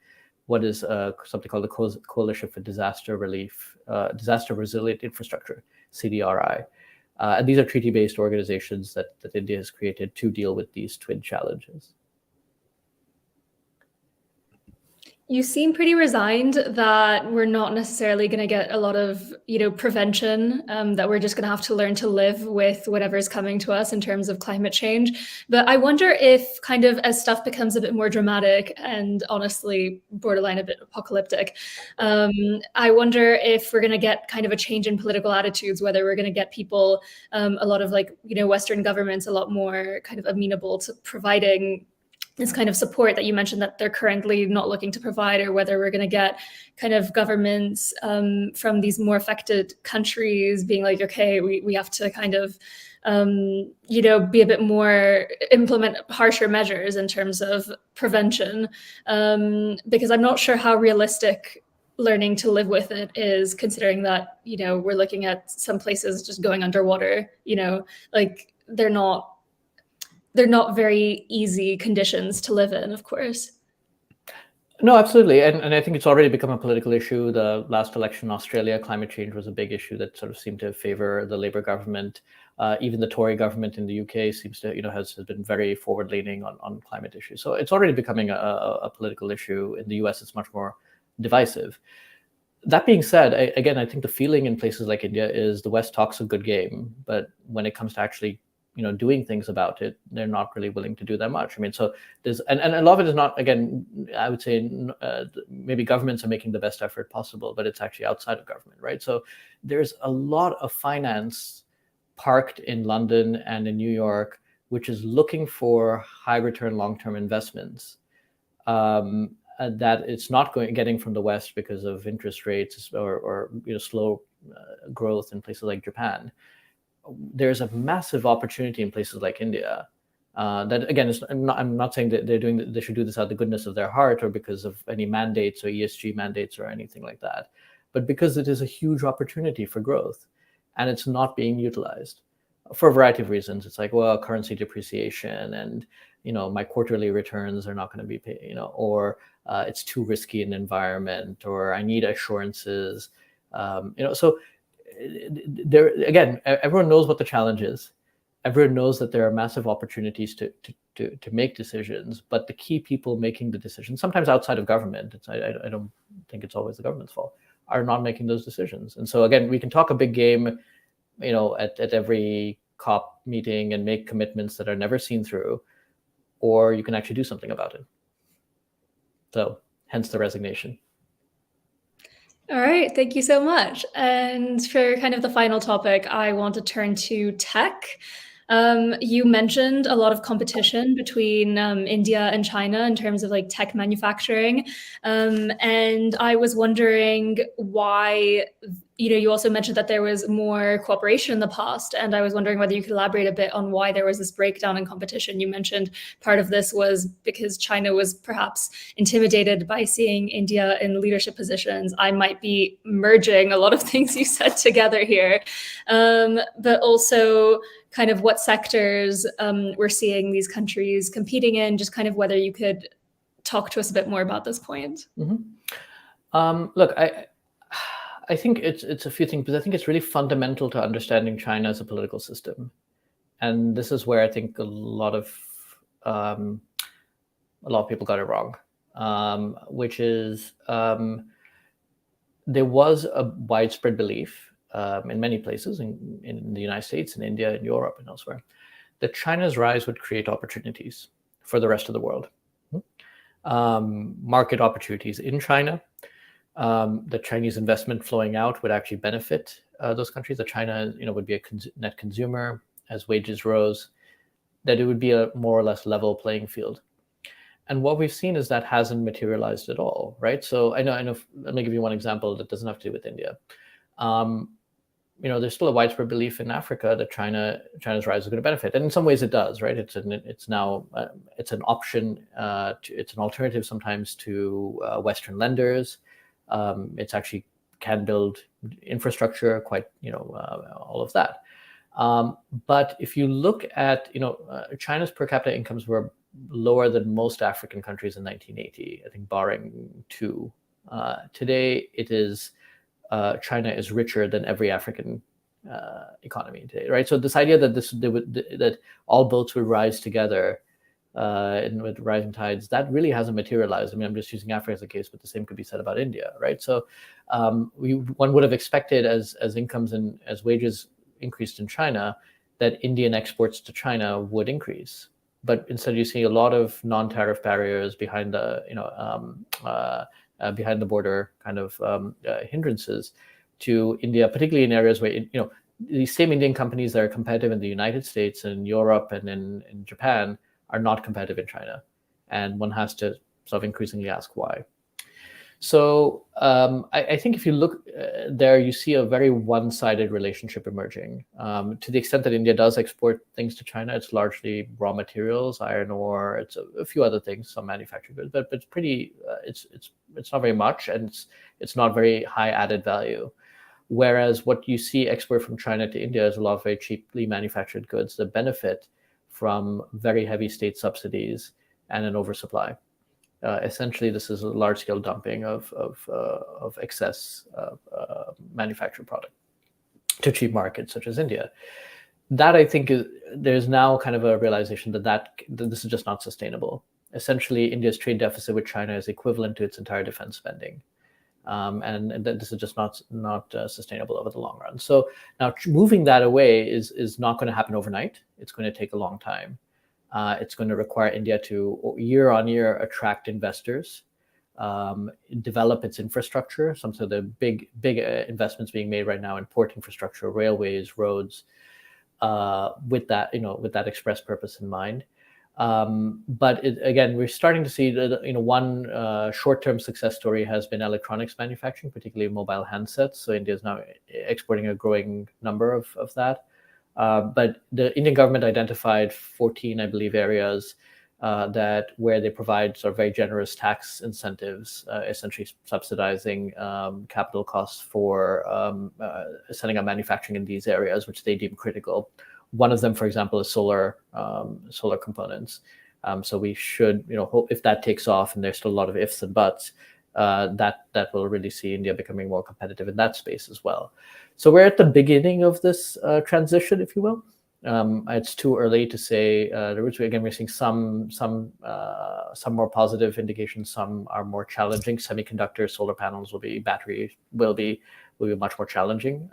One is something called the Coalition for Disaster Resilient Infrastructure, CDRI. And these are treaty-based organizations that India has created to deal with these twin challenges. You seem pretty resigned that we're not necessarily going to get a lot of, prevention, that we're just going to have to learn to live with whatever's coming to us in terms of climate change. But I wonder if kind of as stuff becomes a bit more dramatic and honestly borderline a bit apocalyptic, I wonder if we're going to get kind of a change in political attitudes, whether we're going to get people, a lot of Western governments, a lot more kind of amenable to providing this kind of support that you mentioned that they're currently not looking to provide, or whether we're going to get kind of governments from these more affected countries being like, okay, we have to kind of, be a bit more, implement harsher measures in terms of prevention, because I'm not sure how realistic learning to live with it is, considering that, we're looking at some places just going underwater, like they're not very easy conditions to live in, of course. No, absolutely. And I think it's already become a political issue. The last election in Australia, climate change was a big issue that sort of seemed to favor the Labour government. Even the Tory government in the UK seems to, has been very forward-leaning on climate issues. So it's already becoming a political issue. In the US, it's much more divisive. That being said, I think the feeling in places like India is the West talks a good game, but when it comes to actually doing things about it, they're not really willing to do that much. I mean, so there's, and a lot of it is not, again, I would say maybe governments are making the best effort possible, but it's actually outside of government, right? So there's a lot of finance parked in London and in New York, which is looking for high return, long-term investments that it's not getting from the West because of interest rates or slow growth in places like Japan. There's a massive opportunity in places like India that, again, I'm not saying that they should do this out of the goodness of their heart or because of any mandates or ESG mandates or anything like that, but because it is a huge opportunity for growth and it's not being utilized for a variety of reasons. It's like, well, currency depreciation and, my quarterly returns are not going to be paid, or it's too risky an environment, or I need assurances, so there again, everyone knows what the challenge is. Everyone knows that there are massive opportunities to make decisions, but the key people making the decisions, sometimes outside of government, I don't think it's always the government's fault, are not making those decisions. And so again, we can talk a big game, at every COP meeting and make commitments that are never seen through, or you can actually do something about it. So hence the resignation. All right, thank you so much. And for kind of the final topic, I want to turn to tech. You mentioned a lot of competition between India and China in terms of like tech manufacturing. And I was wondering why, you also mentioned that there was more cooperation in the past. And I was wondering whether you could elaborate a bit on why there was this breakdown in competition. You mentioned part of this was because China was perhaps intimidated by seeing India in leadership positions. I might be merging a lot of things you said together here, but also kind of what sectors we're seeing these countries competing in, just kind of whether you could talk to us a bit more about this point. Mm-hmm. Look, I think it's a few things, but I think it's really fundamental to understanding China as a political system. And this is where I think a lot of people got it wrong, which is there was a widespread belief in many places, in the United States, in India, in Europe, and elsewhere, that China's rise would create opportunities for the rest of the world. Market opportunities in China, the Chinese investment flowing out would actually benefit those countries, that China would be a net consumer as wages rose, that it would be a more or less level playing field. And what we've seen is that hasn't materialized at all, right? So I know. Let me give you one example that doesn't have to do with India. There's still a widespread belief in Africa that China's rise is going to benefit, and in some ways it does, right? It's an option, it's an alternative sometimes to Western lenders. It's actually can build infrastructure, quite all of that. But if you look at China's per capita incomes were lower than most African countries in 1980, I think, barring two. Today, it is. China is richer than every African economy today, right? So this idea that that all boats would rise together and with rising tides, that really hasn't materialized. I mean, I'm just using Africa as a case, but the same could be said about India, right? So one would have expected as incomes and as wages increased in China, that Indian exports to China would increase. But instead, you see a lot of non-tariff barriers behind the behind the border kind of hindrances to India, particularly in areas where these same Indian companies that are competitive in the United States and Europe and in Japan are not competitive in China, and one has to sort of increasingly ask why. So I think if you look there, you see a very one-sided relationship emerging. To the extent that India does export things to China, it's largely raw materials, iron ore, it's a few other things, some manufactured goods, but it's pretty, it's not very much, and it's not very high added value. Whereas what you see export from China to India is a lot of very cheaply manufactured goods that benefit from very heavy state subsidies and an oversupply. Essentially, this is a large-scale dumping of excess manufactured product to cheap markets such as India. That, I think, there's now kind of a realization that this is just not sustainable. Essentially, India's trade deficit with China is equivalent to its entire defense spending. And that this is just not sustainable over the long run. So now moving that away is not going to happen overnight. It's going to take a long time. It's going to require India to year on year attract investors, develop its infrastructure. Some of the big investments being made right now in port infrastructure, railways, roads, with that express purpose in mind. But again, we're starting to see that, one short-term success story has been electronics manufacturing, particularly mobile handsets. So India is now exporting a growing number of that. But the Indian government identified 14, I believe, areas where they provide sort of very generous tax incentives, essentially subsidizing capital costs for setting up manufacturing in these areas, which they deem critical. One of them, for example, is solar components. So we should, hope if that takes off, and there's still a lot of ifs and buts, that will really see India becoming more competitive in that space as well. So we're at the beginning of this transition, if you will. It's too early to say. Again, we're seeing some more positive indications. Some are more challenging. Semiconductors, solar panels batteries will be much more challenging.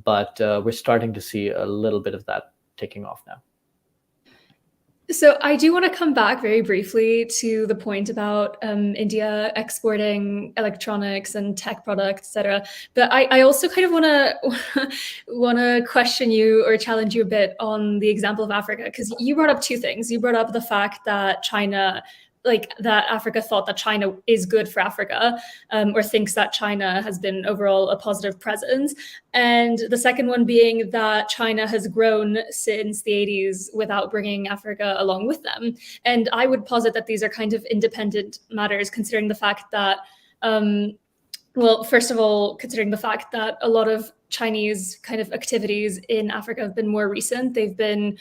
But we're starting to see a little bit of that taking off now. So I do want to come back very briefly to the point about India exporting electronics and tech products, etc. But I also kind of want to question you or challenge you a bit on the example of Africa, because you brought up two things. You brought up the fact that that Africa thought that China is good for Africa, or thinks that China has been overall a positive presence. And the second one being that China has grown since the 80s without bringing Africa along with them. And I would posit that these are kind of independent matters, considering the fact that, first of all, considering the fact that a lot of Chinese kind of activities in Africa have been more recent. They've been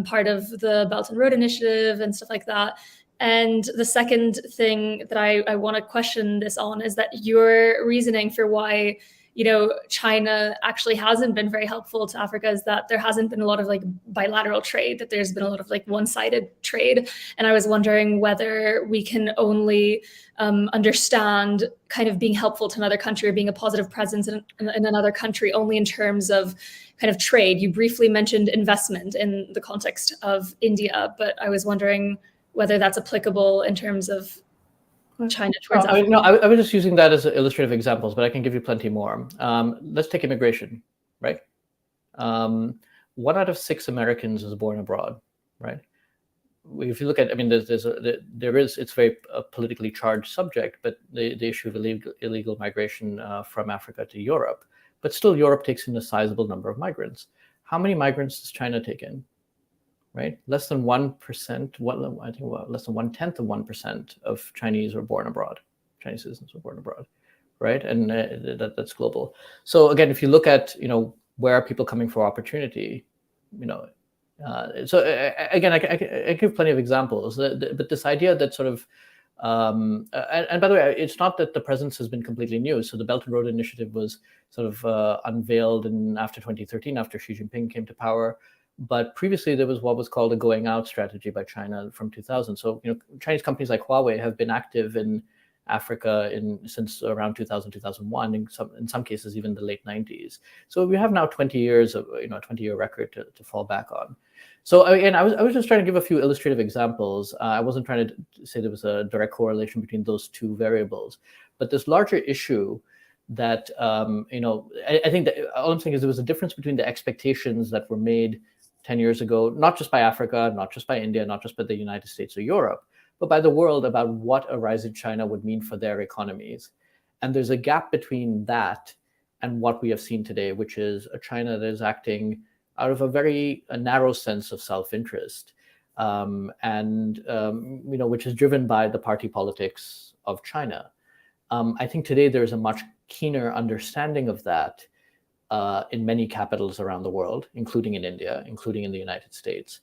part of the Belt and Road Initiative and stuff like that. And the second thing that I want to question this on is that your reasoning for why, China actually hasn't been very helpful to Africa is that there hasn't been a lot of bilateral trade, that there's been a lot of one-sided trade. And I was wondering whether we can only understand kind of being helpful to another country or being a positive presence in another country only in terms of kind of trade. You briefly mentioned investment in the context of India, but I was wondering whether that's applicable in terms of China towards Africa. I was just using that as illustrative examples, but I can give you plenty more. Let's take immigration, right? 1 out of 6 Americans is born abroad, right? If you look at, it's very politically charged subject, but the issue of illegal migration from Africa to Europe, but still Europe takes in a sizable number of migrants. How many migrants does China take in? Right, less than 1%. I think less than 1/10 of 1% of Chinese are born abroad. Chinese citizens are born abroad, right? And that's global. So again, if you look at where are people coming for opportunity, so again, I give plenty of examples. But this idea that sort of and by the way, it's not that the presence has been completely new. So the Belt and Road Initiative was sort of unveiled after 2013, after Xi Jinping came to power. But previously, there was what was called a going out strategy by China from 2000. So, Chinese companies like Huawei have been active in Africa since around 2000, 2001, in some cases, even the late 90s. So we have now 20 years of, a 20-year record to fall back on. So again, I was just trying to give a few illustrative examples. I wasn't trying to say there was a direct correlation between those two variables. But this larger issue that, I think that all I'm saying is there was a difference between the expectations that were made 10 years ago, not just by Africa, not just by India, not just by the United States or Europe, but by the world about what a rise in China would mean for their economies. And there's a gap between that and what we have seen today, which is a China that is acting out of a very narrow sense of self-interest, which is driven by the party politics of China. I think today there is a much keener understanding of that in many capitals around the world, including in India, including in the United States.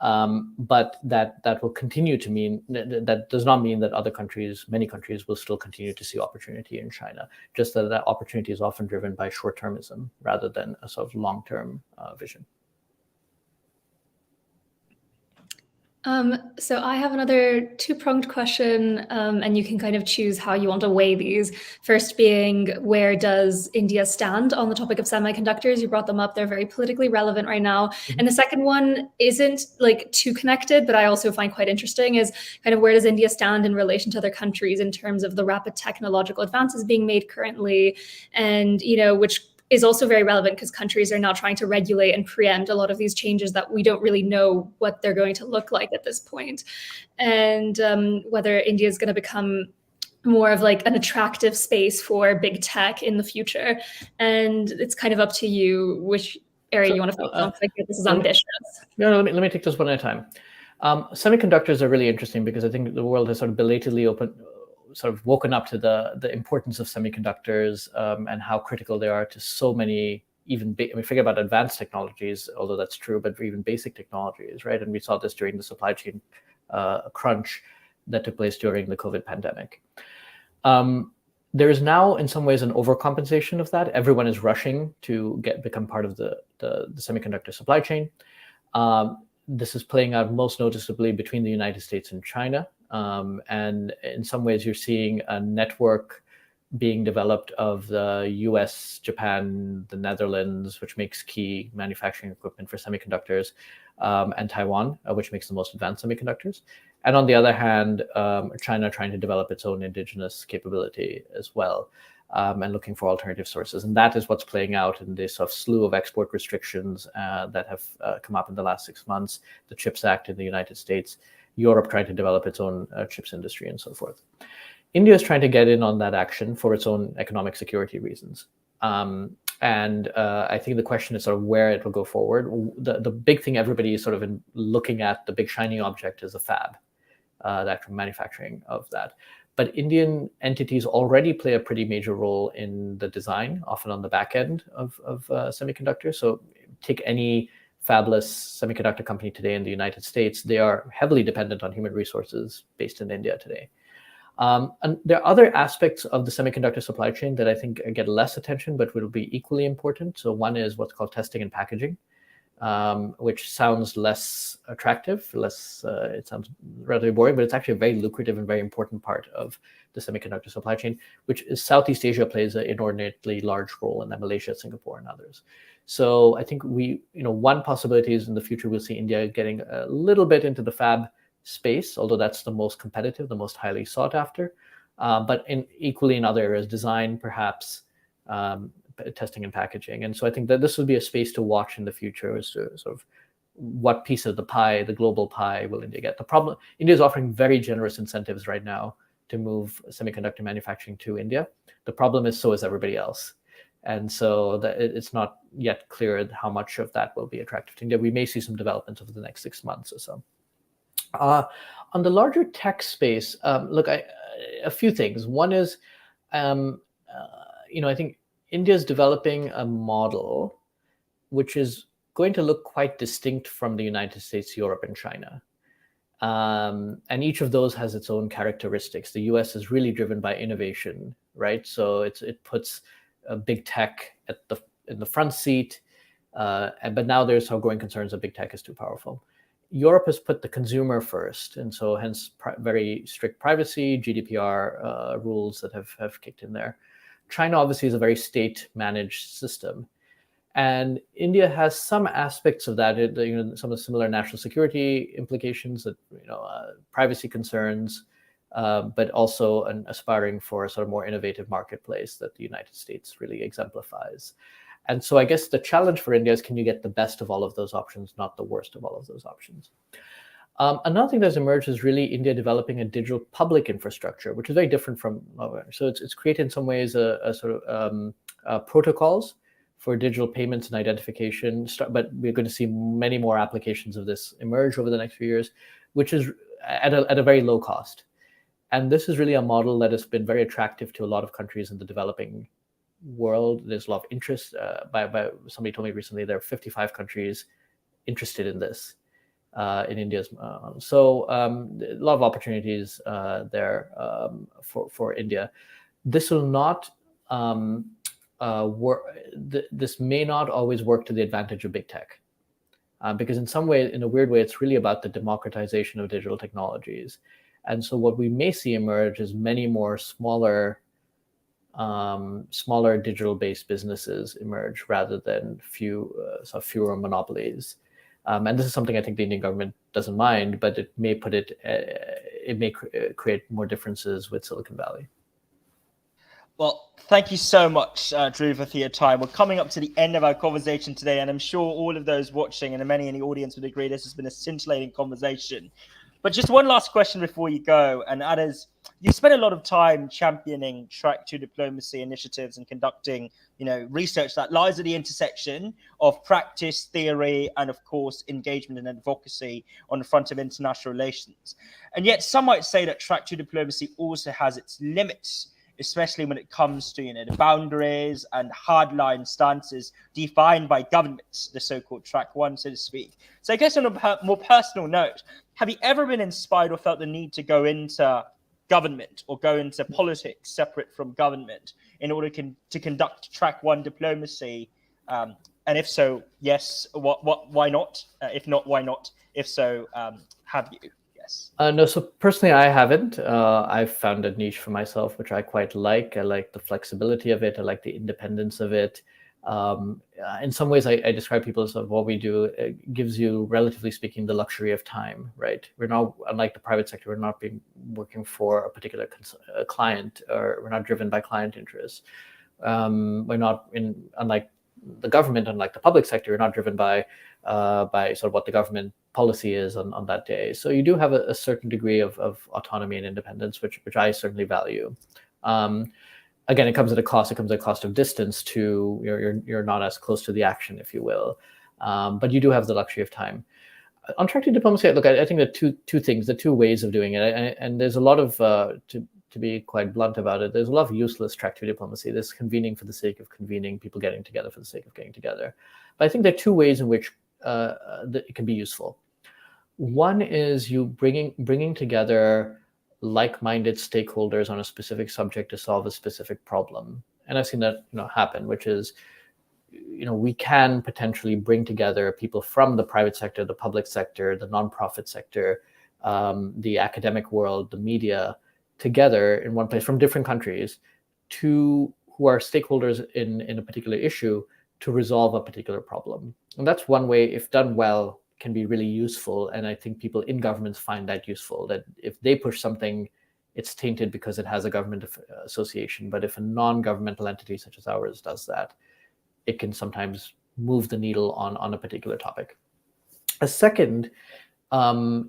But that will continue to mean, that does not mean that many countries will still continue to see opportunity in China, just that opportunity is often driven by short-termism rather than a sort of long-term vision. So I have another two-pronged question, and you can kind of choose how you want to weigh these. First being, where does India stand on the topic of semiconductors? You brought them up. They're very politically relevant right now. And the second one isn't like too connected, but I also find quite interesting, is kind of where does India stand in relation to other countries in terms of the rapid technological advances being made currently, and, which is also very relevant because countries are now trying to regulate and preempt a lot of these changes that we don't really know what they're going to look like at this point. And whether India is going to become more of like an attractive space for big tech in the future. And it's kind of up to you which area you want to focus on. I think this is ambitious. Let me take this one at a time. Semiconductors are really interesting because I think the world has sort of belatedly woken up to the importance of semiconductors and how critical they are to so many, forget about advanced technologies, although that's true, but even basic technologies, right? And we saw this during the supply chain crunch that took place during the COVID pandemic. There is now, in some ways, an overcompensation of that. Everyone is rushing to become part of the semiconductor supply chain. This is playing out most noticeably between the United States and China. And in some ways, you're seeing a network being developed of the US, Japan, the Netherlands, which makes key manufacturing equipment for semiconductors, and Taiwan, which makes the most advanced semiconductors. And on the other hand, China trying to develop its own indigenous capability as well, and looking for alternative sources. And that is what's playing out in this sort of slew of export restrictions that have come up in the last 6 months, the CHIPS Act in the United States, Europe trying to develop its own chips industry and so forth. India is trying to get in on that action for its own economic security reasons. And I think the question is sort of where it will go forward. The big thing everybody is sort of looking at, the big shiny object, is a fab, the actual manufacturing of that. But Indian entities already play a pretty major role in the design, often on the back end of semiconductors. So take any fabless semiconductor company today in the United States, they are heavily dependent on human resources based in India today. And there are other aspects of the semiconductor supply chain that I think get less attention, but will be equally important. So one is what's called testing and packaging, which sounds less attractive, it sounds relatively boring, but it's actually a very lucrative and very important part of the semiconductor supply chain, which is Southeast Asia plays an inordinately large role in that, Malaysia, Singapore, and others. So I think one possibility is in the future we'll see India getting a little bit into the fab space, although that's the most competitive, the most highly sought after. But equally in other areas, design, perhaps, testing and packaging. And so I think that this will be a space to watch in the future as to sort of what piece of the pie, the global pie, will India get. The problem, India is offering very generous incentives right now to move semiconductor manufacturing to India. The problem is so is everybody else. And so it's not yet clear how much of that will be attractive to India. We may see some developments over the next 6 months or so. On the larger tech space, a few things. One is, I think India is developing a model which is going to look quite distinct from the United States, Europe, and China. And each of those has its own characteristics. The US is really driven by innovation, right? So it puts big tech in the front seat, but now there's some growing concerns that big tech is too powerful. Europe has put the consumer first, and so hence very strict privacy, GDPR rules that have kicked in there. China obviously is a very state-managed system, and India has some aspects of that. Some of the similar national security implications, that privacy concerns, but also an aspiring for a sort of more innovative marketplace that the United States really exemplifies. And so I guess the challenge for India is, can you get the best of all of those options, not the worst of all of those options? Another thing that's emerged is really India developing a digital public infrastructure, which is very different from so it's created in some ways a sort of protocols for digital payments and identification. But we're going to see many more applications of this emerge over the next few years, which is at a very low cost. And this is really a model that has been very attractive to a lot of countries in the developing world. There's a lot of interest. By somebody told me recently there are 55 countries interested in this. In India's so a lot of opportunities there for India. This will not work. This may not always work to the advantage of big tech, because in some way, in a weird way, it's really about the democratization of digital technologies. And so what we may see emerge is many more smaller digital-based businesses emerge rather than fewer monopolies. And this is something I think the Indian government doesn't mind, but it may create more differences with Silicon Valley. Well, thank you so much, Dhruva, for your time. We're coming up to the end of our conversation today, and I'm sure all of those watching and many in the audience would agree this has been a scintillating conversation. But just one last question before you go, and that is, you spent a lot of time championing Track 2 diplomacy initiatives and conducting, research that lies at the intersection of practice, theory, and of course, engagement and advocacy on the front of international relations. And yet some might say that Track 2 diplomacy also has its limits, especially when it comes to, the boundaries and hardline stances defined by governments, the so-called Track 1, so to speak. So I guess on a more personal note, have you ever been inspired or felt the need to go into government or go into politics separate from government in order to conduct Track 1 diplomacy? And if so, yes, why not? If not, why not? If so, have you? Yes. No, so personally, I haven't. I've found a niche for myself, which I quite like. I like the flexibility of it. I like the independence of it. In some ways, I describe people as what we do. It gives you, relatively speaking, the luxury of time, right? We're not, unlike the private sector, we're not working for a particular client, or we're not driven by client interests. We're not, unlike the government, unlike the public sector, we're not driven by sort of what the government policy is on that day. So you do have a certain degree of autonomy and independence, which I certainly value. Again, it comes at a cost. It comes at a cost of distance to you're not as close to the action, if you will. But you do have the luxury of time. On Track 2 diplomacy, look, I think there are two things, the two ways of doing it, and there's a lot of to be quite blunt about it, there's a lot of useless Track 2 diplomacy. There's convening for the sake of convening, people getting together for the sake of getting together. But I think there are two ways in which it can be useful. One is you bringing together like-minded stakeholders on a specific subject to solve a specific problem, and I've seen that happen, which is we can potentially bring together people from the private sector, the public sector, the nonprofit sector, the academic world, the media, together in one place from different countries who are stakeholders in a particular issue to resolve a particular problem. And that's one way, if done well, can be really useful. And I think people in governments find that useful, that if they push something, it's tainted because it has a government association. But if a non-governmental entity such as ours does that, it can sometimes move the needle on a particular topic. A second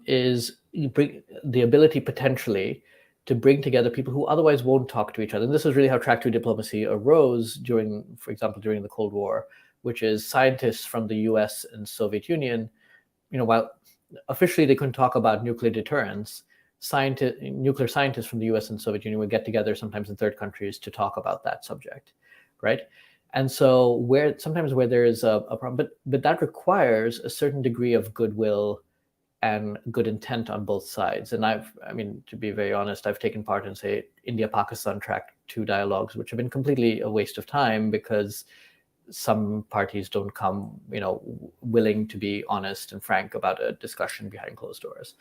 is the ability potentially to bring together people who otherwise won't talk to each other. And this is really how Track 2 diplomacy arose for example, during the Cold War, which is scientists from the US and Soviet Union, while officially they couldn't talk about nuclear deterrence, nuclear scientists from the US and Soviet Union would get together sometimes in third countries to talk about that subject, right? And so sometimes where there is a problem, but that requires a certain degree of goodwill and good intent on both sides. And to be very honest, I've taken part in, say, India-Pakistan Track 2 dialogues, which have been completely a waste of time because some parties don't come, willing to be honest and frank about a discussion behind closed doors.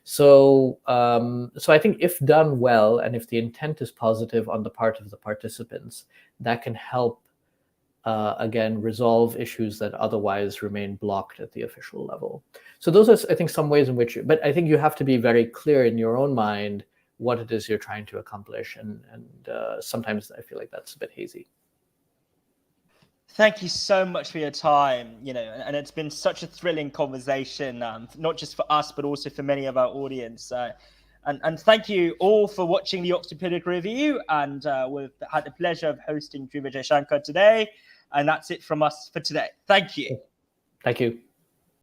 So I think if done well, and if the intent is positive on the part of the participants, that can help, again, resolve issues that otherwise remain blocked at the official level. So those are, I think, some ways in which, but I think you have to be very clear in your own mind what it is you're trying to accomplish. And sometimes I feel like that's a bit hazy. Thank you so much for your time. And it's been such a thrilling conversation, not just for us, but also for many of our audience. And thank you all for watching the Oxford Periodic Review. And we've had the pleasure of hosting Dhruva Jaishankar today. And that's it from us for today. Thank you. Thank you.